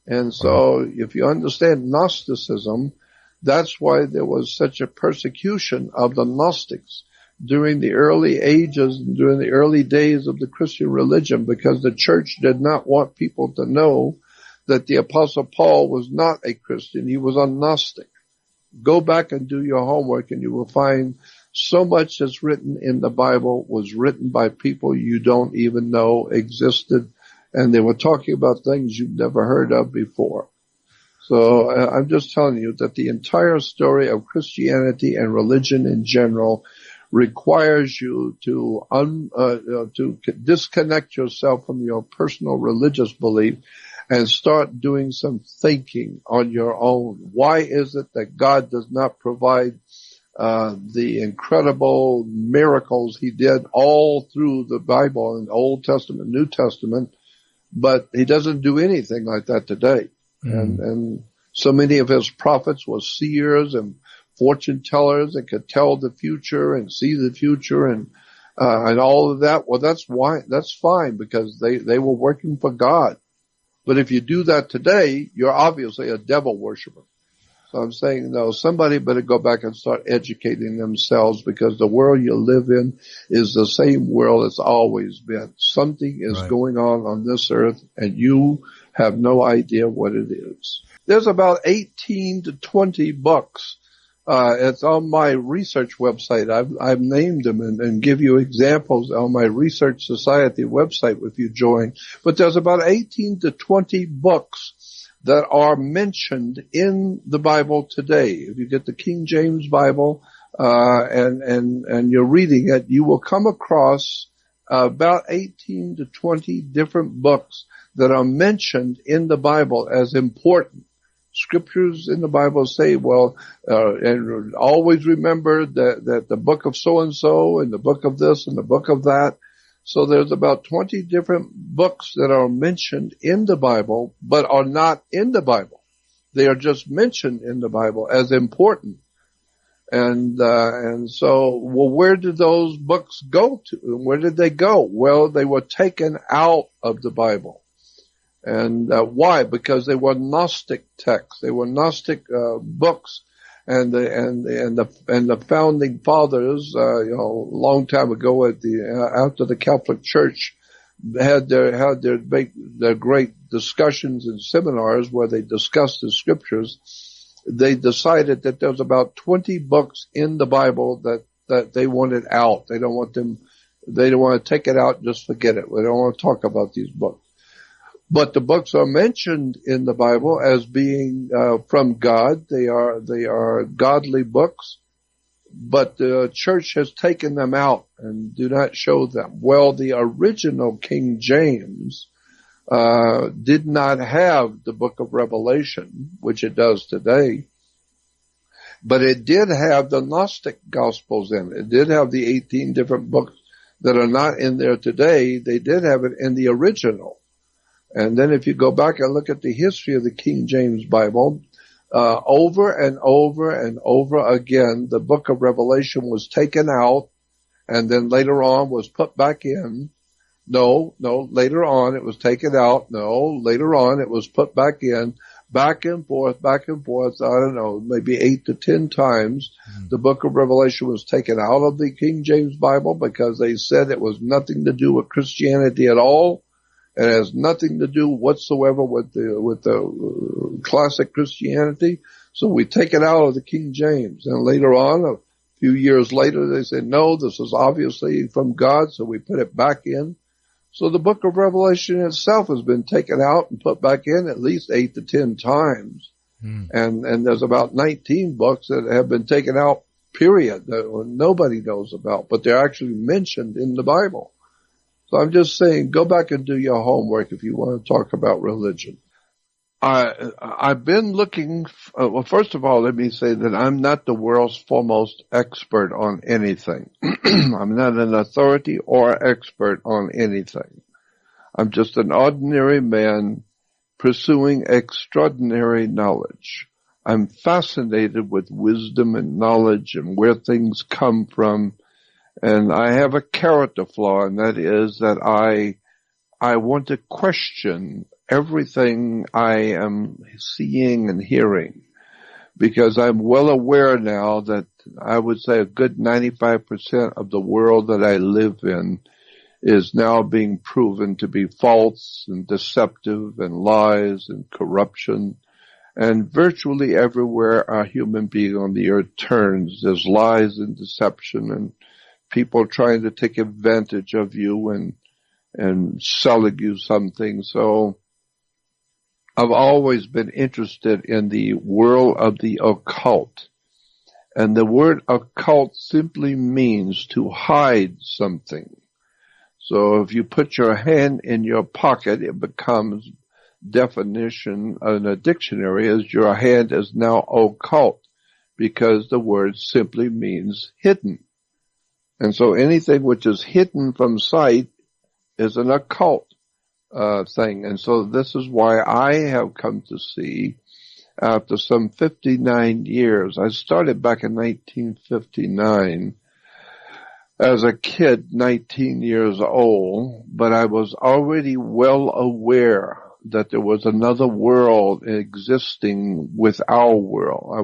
And so if you understand Gnosticism, that's why there was such a persecution of the Gnostics during the early ages, during the early days of the Christian religion, because the church did not want people to know that the Apostle Paul was not a Christian. He was a Gnostic. Go back and do your homework, and you will find so much that's written in the Bible was written by people you don't even know existed, and they were talking about things you've never heard of before. So I'm just telling you that the entire story of Christianity and religion in general requires you to disconnect yourself from your personal religious belief and start doing some thinking on your own. Why is it that God does not provide the incredible miracles he did all through the Bible in the Old Testament, New Testament, but he doesn't do anything like that today? And so many of his prophets were seers and fortune tellers that could tell the future and see the future and all of that. Well, that's fine, because they were working for God. But if you do that today, you're obviously a devil worshiper. So I'm saying, no, somebody better go back and start educating themselves, because the world you live in is the same world it's always been. Something is going on this earth, and you have no idea what it is. There's about 18 to 20 books. It's on my research website. I've named them and give you examples on my Research Society website if you join. But there's about 18 to 20 books that are mentioned in the Bible today. If you get the King James Bible, and you're reading it, you will come across about 18 to 20 different books that are mentioned in the Bible as important. Scriptures in the Bible say, and always remember that the book of so-and-so and the book of this and the book of that. So there's about 20 different books that are mentioned in the Bible, but are not in the Bible. They are just mentioned in the Bible as important. And so, where did those books go to? Where did they go? Well, they were taken out of the Bible. And why? Because they were Gnostic texts. They were Gnostic books. the founding fathers, a long time ago after the Catholic Church had their great discussions and seminars where they discussed the scriptures, they decided that there's about 20 books in the Bible that they wanted out. They don't want to take it out and just forget it. We don't want to talk about these books. But the books are mentioned in the Bible as being from God. They are godly books, but the church has taken them out and do not show them. Well, the original King James did not have the book of Revelation, which it does today, but it did have the Gnostic Gospels in it. It did have the 18 different books that are not in there today. They did have it in the original. And then if you go back and look at the history of the King James Bible, over and over and over again, the book of Revelation was taken out and then later on was put back in. No, later on it was taken out. No, later on it was put back in. Back and forth, I don't know, maybe 8 to 10 times. The book of Revelation was taken out of the King James Bible because they said it was nothing to do with Christianity at all. It has nothing to do whatsoever with the classic Christianity. So we take it out of the King James. And later on, a few years later, they said, no, this is obviously from God, so we put it back in. So the book of Revelation itself has been taken out and put back in at least 8 to 10 times. And there's about 19 books that have been taken out, period, that nobody knows about, but they're actually mentioned in the Bible. So I'm just saying, go back and do your homework if you want to talk about religion. I've been looking, well, first of all, let me say that I'm not the world's foremost expert on anything. I'm not an authority or expert on anything. I'm just an ordinary man pursuing extraordinary knowledge. I'm fascinated with wisdom and knowledge and where things come from. And I have a character flaw, and that is that I want to question everything I am seeing and hearing, because I'm well aware now that I would say a good 95% of the world that I live in is now being proven to be false and deceptive and lies and corruption. And virtually everywhere a human being on the earth turns, there's lies and deception and people trying to take advantage of you and selling you something. So I've always been interested in the world of the occult. And the word occult simply means to hide something. So if you put your hand in your pocket, it becomes definition in a dictionary as your hand is now occult, because the word simply means hidden. And so anything which is hidden from sight is an occult thing. And so this is why I have come to see, after some 59 years, I started back in 1959 as a kid, 19 years old, but I was already well aware that there was another world existing with our world.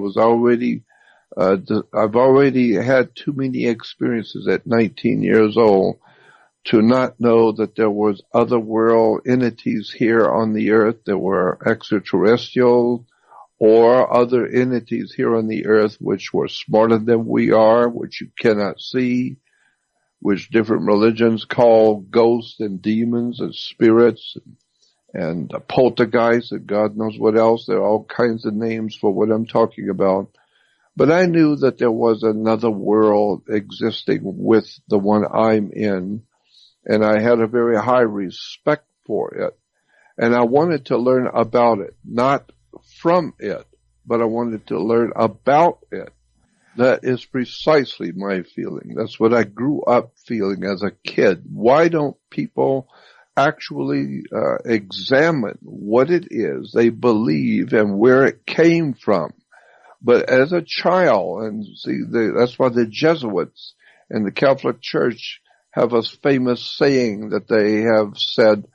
I've already had too many experiences at 19 years old to not know that there was other world entities here on the earth. There were extraterrestrial or other entities here on the earth which were smarter than we are, which you cannot see, which different religions call ghosts and demons and spirits and poltergeists and God knows what else. There are all kinds of names for what I'm talking about. But I knew that there was another world existing with the one I'm in, and I had a very high respect for it. And I wanted to learn about it, not from it, but I wanted to learn about it. That is precisely my feeling. That's what I grew up feeling as a kid. Why don't people actually examine what it is they believe and where it came from? But as a child, and see, that's why the Jesuits and the Catholic Church have a famous saying that they have said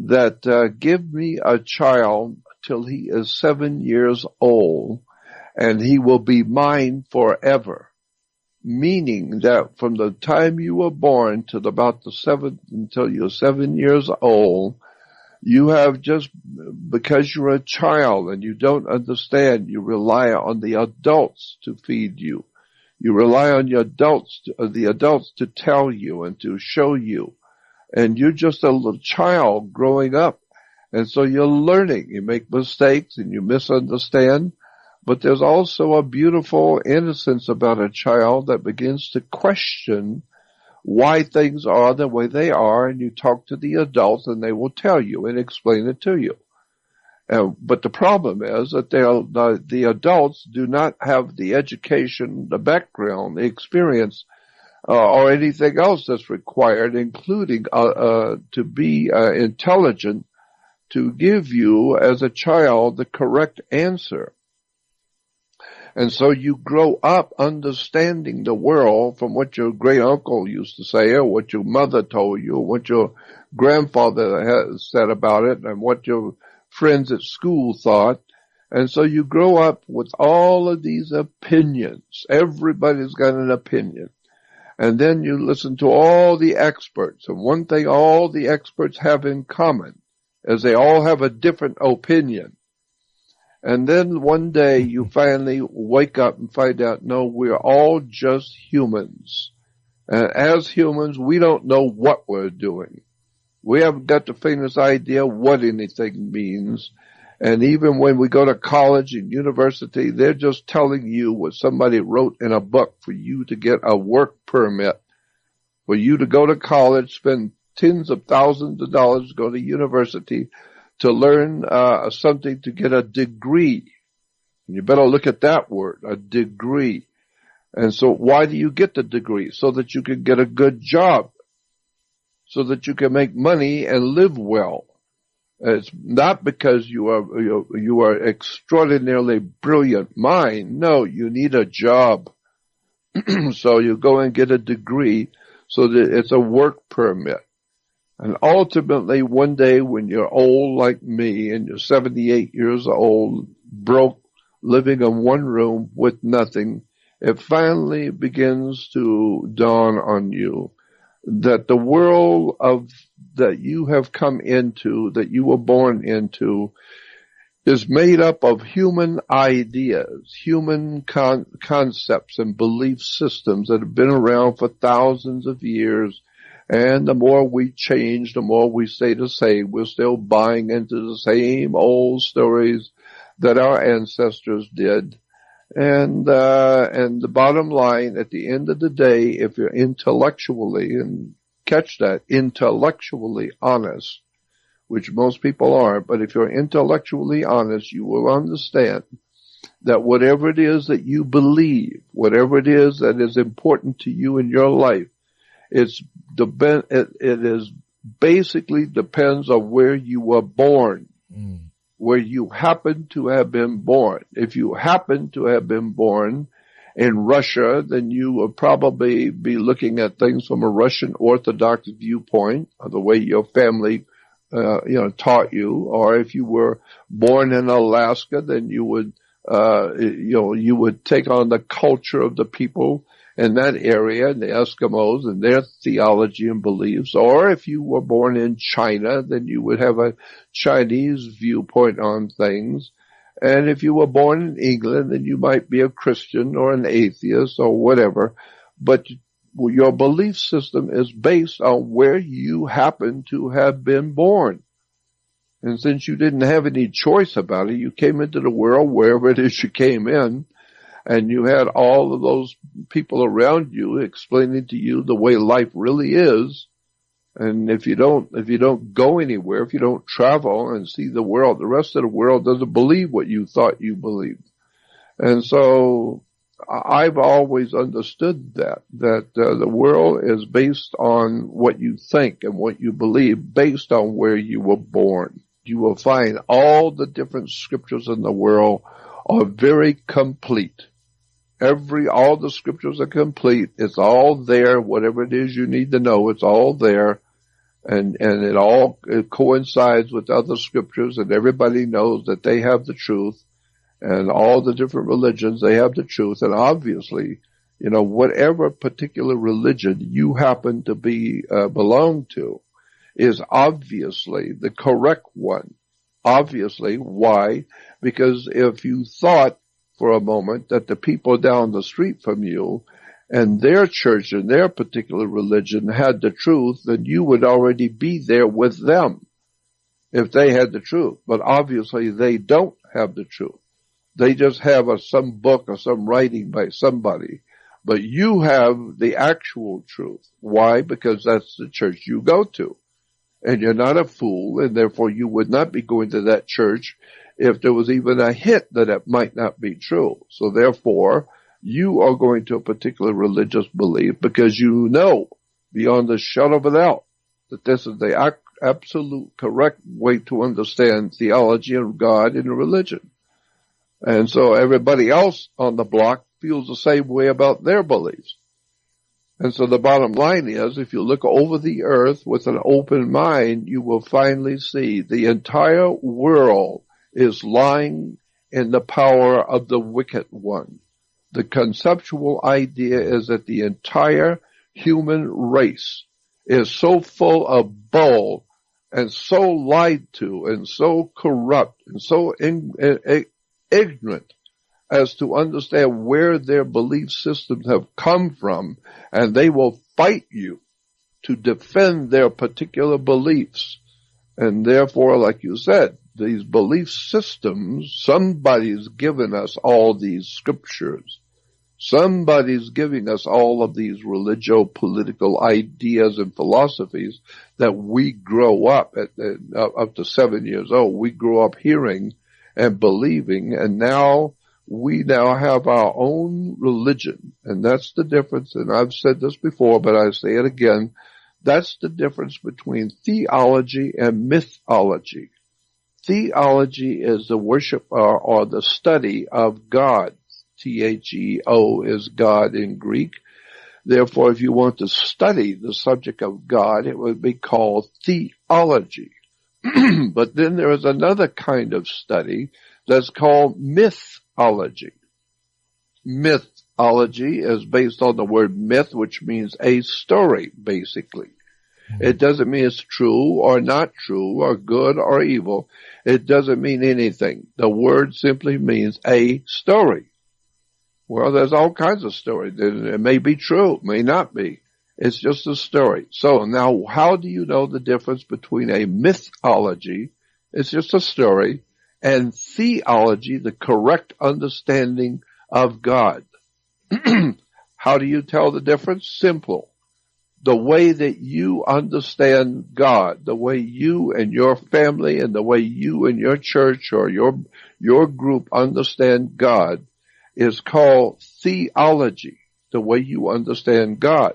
that give me a child till he is 7 years old, and he will be mine forever. Meaning that from the time you were born to until you're 7 years old, you have just, because you're a child and you don't understand, you rely on the adults to feed you. You rely on the adults to tell you and to show you. And you're just a little child growing up. And so you're learning. You make mistakes and you misunderstand. But there's also a beautiful innocence about a child that begins to question why things are the way they are, and you talk to the adults and they will tell you and explain it to you. But the problem is that the adults do not have the education, the background, the experience, or anything else that's required, including to be intelligent, to give you as a child the correct answer. And so you grow up understanding the world from what your great uncle used to say, or what your mother told you, or what your grandfather has said about it, and what your friends at school thought. And so you grow up with all of these opinions. Everybody's got an opinion. And then you listen to all the experts. And one thing all the experts have in common is they all have a different opinion. And then one day you finally wake up and find out, no, we're all just humans. And as humans, we don't know what we're doing. We haven't got the faintest idea what anything means. And even when we go to college and university, they're just telling you what somebody wrote in a book for you to get a work permit, for you to go to college, spend tens of thousands of dollars to go to university to learn something, to get a degree. And you better look at that word, a degree. And so why do you get the degree? So that you can get a good job, so that you can make money and live well. It's not because you are extraordinarily brilliant mind. No, you need a job. So you go and get a degree so that it's a work permit. And ultimately, one day when you're old like me and you're 78 years old, broke, living in one room with nothing, it finally begins to dawn on you that the world that you have come into, that you were born into, is made up of human ideas, human concepts and belief systems that have been around for thousands of years. And the more we change, the more we stay the same. We're still buying into the same old stories that our ancestors did. And the bottom line, at the end of the day, if you're intellectually, and catch that, intellectually honest, which most people aren't, but if you're intellectually honest, you will understand that whatever it is that you believe, whatever it is that is important to you in your life, it is basically depends on where you were born, where you happen to have been born. If you happen to have been born in Russia, then you will probably be looking at things from a Russian Orthodox viewpoint, or the way your family, taught you. Or if you were born in Alaska, then you would, you would take on the culture of the people in that area, the Eskimos and their theology and beliefs. Or if you were born in China, then you would have a Chinese viewpoint on things. And if you were born in England, then you might be a Christian or an atheist or whatever. But your belief system is based on where you happen to have been born. And since you didn't have any choice about it, you came into the world wherever it is you came in. And you had all of those people around you explaining to you the way life really is. And if you don't go anywhere, if you don't travel and see the world, the rest of the world doesn't believe what you thought you believed. And so I've always understood that the world is based on what you think and what you believe based on where you were born. You will find all the different scriptures in the world are very complete. All the scriptures are complete. It's all there. Whatever it is you need to know, it's all there. And it coincides with other scriptures, and everybody knows that they have the truth. And all the different religions, they have the truth. And obviously, whatever particular religion you happen to be belong to is obviously the correct one. Obviously. Why? Because if you thought for a moment that the people down the street from you and their church and their particular religion had the truth, then you would already be there with them if they had the truth. But obviously they don't have the truth. They just have some book or some writing by somebody. But you have the actual truth. Why? Because that's the church you go to. And you're not a fool, and therefore you would not be going to that church if there was even a hint that it might not be true. So therefore, you are going to a particular religious belief because you know beyond a shadow of a doubt that this is the absolute correct way to understand theology of God in a religion. And so everybody else on the block feels the same way about their beliefs. And so the bottom line is, if you look over the earth with an open mind, you will finally see the entire world is lying in the power of the wicked one. The conceptual idea is that the entire human race is so full of bull and so lied to and so corrupt and so ignorant as to understand where their belief systems have come from, and they will fight you to defend their particular beliefs. And therefore, like you said, these belief systems, somebody's given us all these scriptures. Somebody's giving us all of these religio-political ideas and philosophies that we grow up up to 7 years old. We grew up hearing and believing, and we now have our own religion. And that's the difference. And I've said this before, but I say it again. That's the difference between theology and mythology. Theology is the worship or the study of God. Theo is God in Greek. Therefore, if you want to study the subject of God, it would be called theology. But then there is another kind of study that's called mythology. Mythology is based on the word myth, which means a story, basically. It doesn't mean it's true or not true or good or evil. It doesn't mean anything. The word simply means a story. Well, there's all kinds of stories. It may be true, it may not be. It's just a story. So now, how do you know the difference between a mythology, it's just a story, and theology, the correct understanding of God? How do you tell the difference? Simple. The way that you understand God, the way you and your family and the way you and your church or your group understand God is called theology, the way you understand God.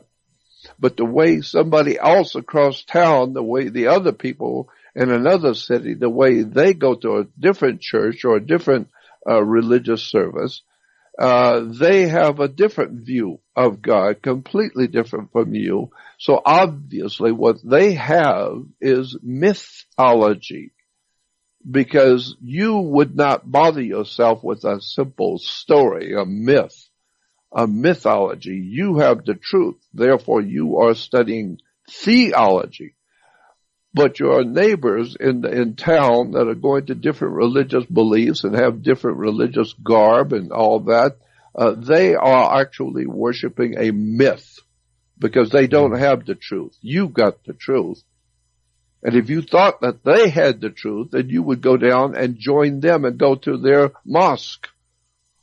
But the way somebody else across town, the way the other people in another city, the way they go to a different church or a different religious service, they have a different view of God, completely different from you. So obviously what they have is mythology, because you would not bother yourself with a simple story, a myth, a mythology. You have the truth. Therefore, you are studying theology. But your neighbors in town that are going to different religious beliefs and have different religious garb and all that, they are actually worshiping a myth because they don't have the truth. You got the truth. And if you thought that they had the truth, then you would go down and join them and go to their mosque,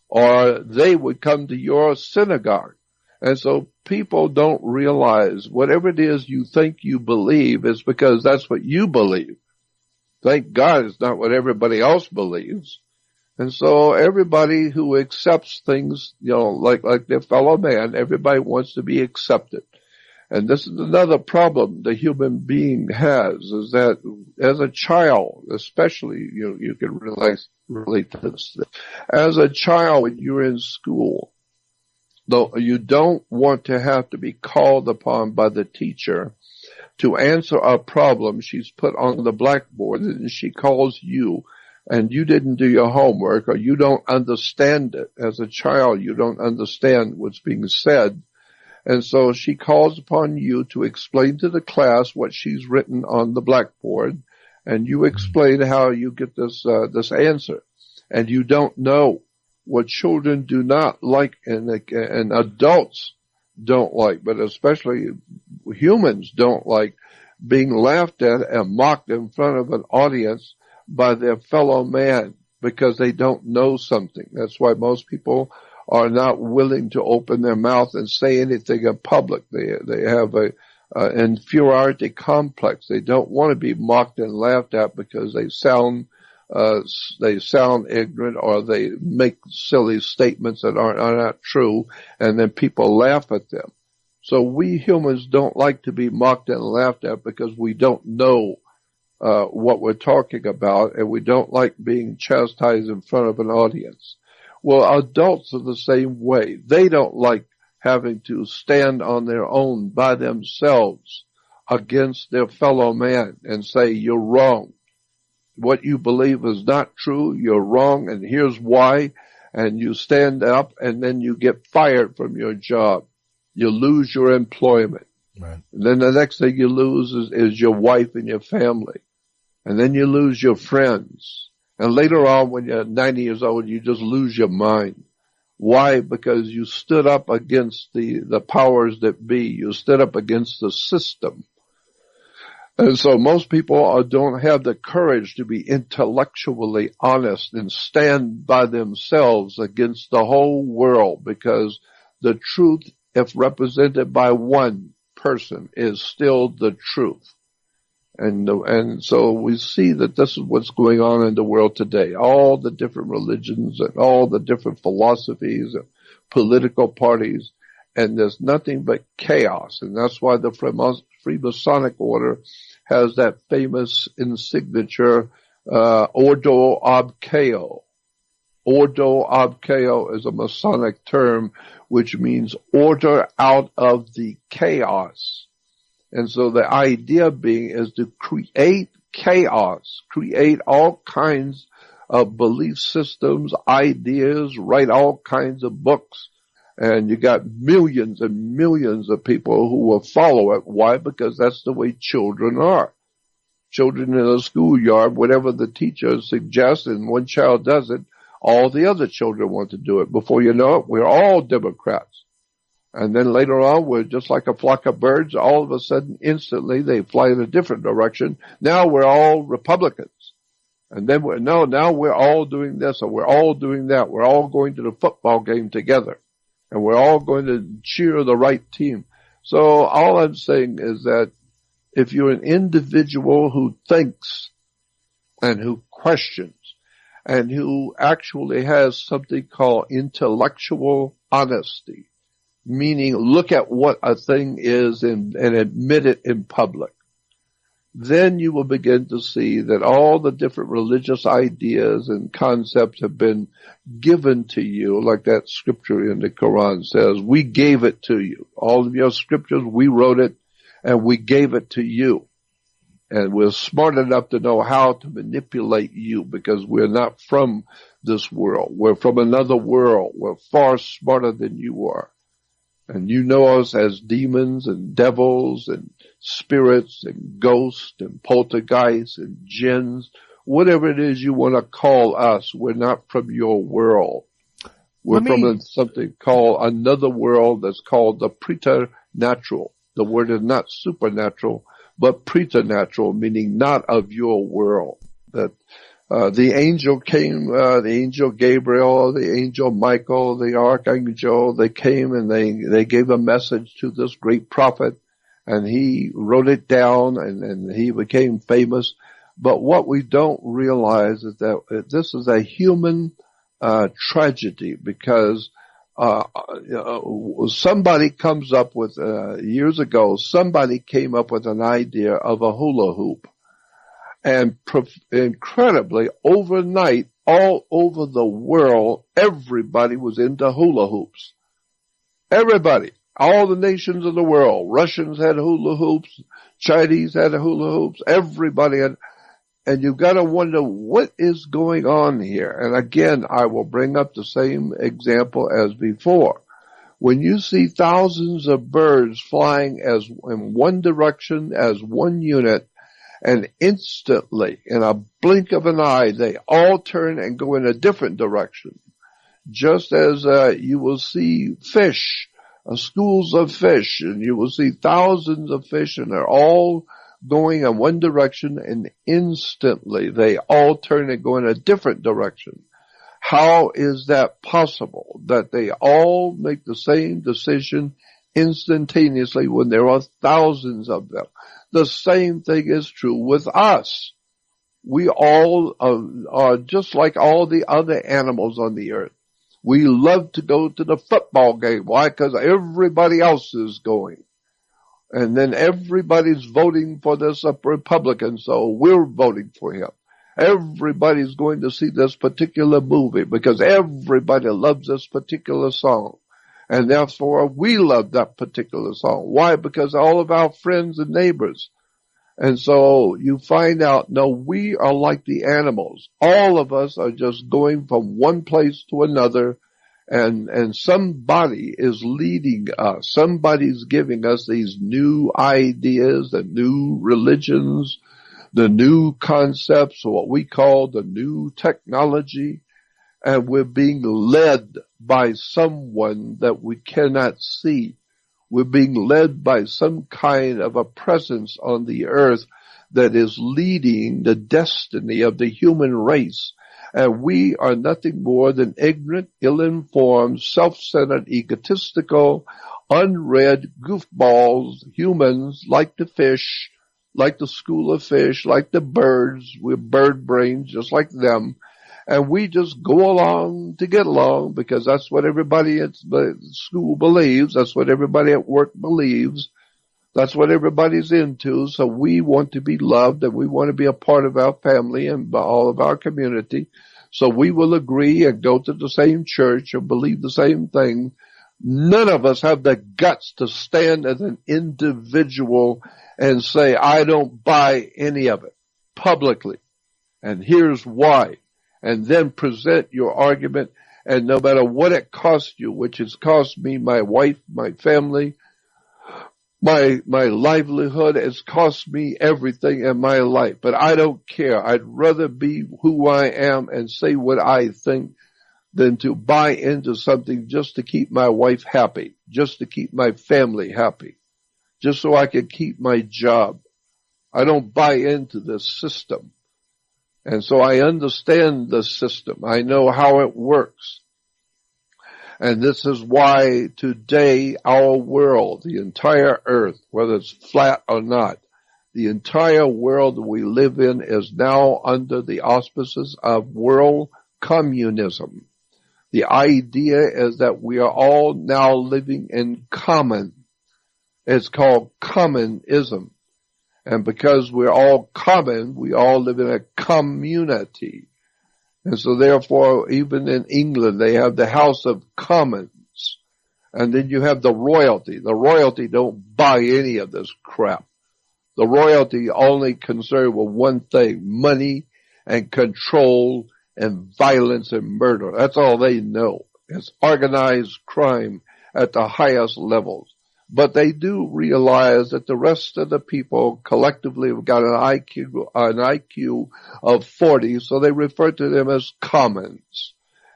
or they would come to your synagogue. And so people don't realize whatever it is you think you believe is because that's what you believe. Thank God it's not what everybody else believes. And so everybody who accepts things, like their fellow man, everybody wants to be accepted. And this is another problem the human being has, is that as a child, especially, you can relate to this. As a child, when you're in school, though you don't want to have to be called upon by the teacher to answer a problem she's put on the blackboard, and she calls you and you didn't do your homework, or you don't understand it as a child, you don't understand what's being said. And so she calls upon you to explain to the class what she's written on the blackboard, and you explain how you get this answer. And you don't know what children do not like, and adults don't like, but especially humans don't like, being laughed at and mocked in front of an audience by their fellow man because they don't know something. That's why most people are not willing to open their mouth and say anything in public. They have an inferiority complex. They don't want to be mocked and laughed at because they sound ignorant, or they make silly statements that are not true, and then people laugh at them. So we humans don't like to be mocked and laughed at because we don't know what we're talking about, and we don't like being chastised in front of an audience. Well, adults are the same way. They don't like having to stand on their own by themselves against their fellow man and say, you're wrong. What you believe is not true. You're wrong, and here's why. And you stand up, and then you get fired from your job. You lose your employment. Right. And then the next thing you lose is your wife and your family. And then you lose your friends. And later on, when you're 90 years old, you just lose your mind. Why? Because you stood up against the powers that be. You stood up against the system. And so most people don't have the courage to be intellectually honest and stand by themselves against the whole world, because the truth, if represented by one person, is still the truth. And so we see that this is what's going on in the world today. All the different religions and all the different philosophies and political parties, and there's nothing but chaos. And that's why the Freemasonic order has that famous insignature, Ordo ab Chao. Ordo ab Chao is a Masonic term which means order out of the chaos. And so the idea being is to create chaos, create all kinds of belief systems, ideas, write all kinds of books. And you got millions and millions of people who will follow it. Why? Because that's the way children are. Children in a schoolyard, whatever the teacher suggests, and one child does it, all the other children want to do it. Before you know it, we're all Democrats. And then later on, we're just like a flock of birds. All of a sudden, instantly, they fly in a different direction. Now we're all Republicans. And then now we're all doing this, or we're all doing that. We're all going to the football game together. And we're all going to cheer the right team. So all I'm saying is that if you're an individual who thinks and who questions and who actually has something called intellectual honesty, meaning look at what a thing is and admit it in public, then you will begin to see that all the different religious ideas and concepts have been given to you, like that scripture in the Quran says, we gave it to you. All of your scriptures, we wrote it, and we gave it to you. And we're smart enough to know how to manipulate you, because we're not from this world. We're from another world. We're far smarter than you are. And you know us as demons and devils and spirits and ghosts and poltergeists and jinns. Whatever it is you want to call us, we're not from your world. We're from something called another world that's called the preternatural. The word is not supernatural, but preternatural, meaning not of your world. That the angel came, the angel Gabriel, the angel Michael, the archangel, they came and they gave a message to this great prophet, and he wrote it down, and he became famous. But what we don't realize is that this is a human tragedy, because somebody comes up with years ago, somebody came up with an idea of a hula hoop. And incredibly, overnight, all over the world, everybody was into hula hoops. Everybody. All the nations of the world. Russians had hula hoops. Chinese had hula hoops. Everybody had. And you've got to wonder what is going on here. And again, I will bring up the same example as before. When you see thousands of birds flying as in one direction as one unit, and instantly, in a blink of an eye, they all turn and go in a different direction. Just as you will see fish, schools of fish, and you will see thousands of fish, and they're all going in one direction, and instantly they all turn and go in a different direction. How is that possible, that they all make the same decision instantaneously when there are thousands of them? The same thing is true with us. We all are just like all the other animals on the earth. We love to go to the football game. Why? Because everybody else is going. And then everybody's voting for this Republican, so we're voting for him. Everybody's going to see this particular movie because everybody loves this particular song. And therefore, we love that particular song. Why? Because all of our friends and neighbors. And so you find out, no, we are like the animals. All of us are just going from one place to another, and somebody is leading us. Somebody's giving us these new ideas, the new religions, the new concepts, what we call the new technology. And we're being led by someone that we cannot see. We're being led by some kind of a presence on the earth that is leading the destiny of the human race. And we are nothing more than ignorant, ill-informed, self-centered, egotistical, unread goofballs, humans like the fish, like the school of fish, like the birds. We're bird brains just like them. And we just go along to get along because that's what everybody at the school believes. That's what everybody at work believes. That's what everybody's into. So we want to be loved and we want to be a part of our family and all of our community. So we will agree and go to the same church or believe the same thing. None of us have the guts to stand as an individual and say, I don't buy any of it publicly. And here's why. And then present your argument, and no matter what it costs you, which has cost me my wife, my family, my livelihood, it's cost me everything in my life. But I don't care. I'd rather be who I am and say what I think than to buy into something just to keep my wife happy, just to keep my family happy, just so I can keep my job. I don't buy into this system. And so I understand the system. I know how it works. And this is why today our world, the entire earth, whether it's flat or not, the entire world that we live in is now under the auspices of world communism. The idea is that we are all now living in common. It's called commonism. And because we're all common, we all live in a community. And so therefore, even in England, they have the House of Commons. And then you have the royalty. The royalty don't buy any of this crap. The royalty only concerned with one thing, money and control and violence and murder. That's all they know. It's organized crime at the highest levels. But they do realize that the rest of the people collectively have got an IQ of 40, so they refer to them as commons.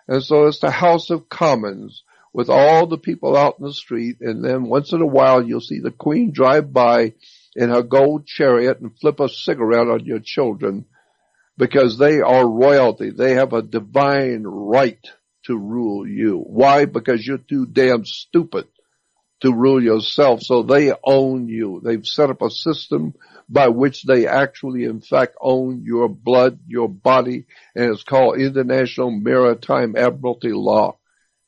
And so it's the House of Commons with all the people out in the street, and then once in a while you'll see the Queen drive by in her gold chariot and flip a cigarette on your children because they are royalty. They have a divine right to rule you. Why? Because you're too damn stupid to rule yourself, so they own you. They've set up a system by which they actually, in fact, own your blood, your body, and it's called International Maritime Admiralty Law,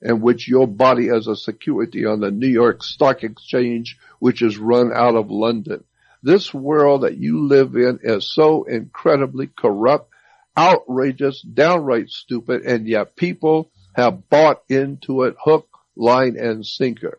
in which your body is a security on the New York Stock Exchange, which is run out of London. This world that you live in is so incredibly corrupt, outrageous, downright stupid, and yet people have bought into it hook, line, and sinker.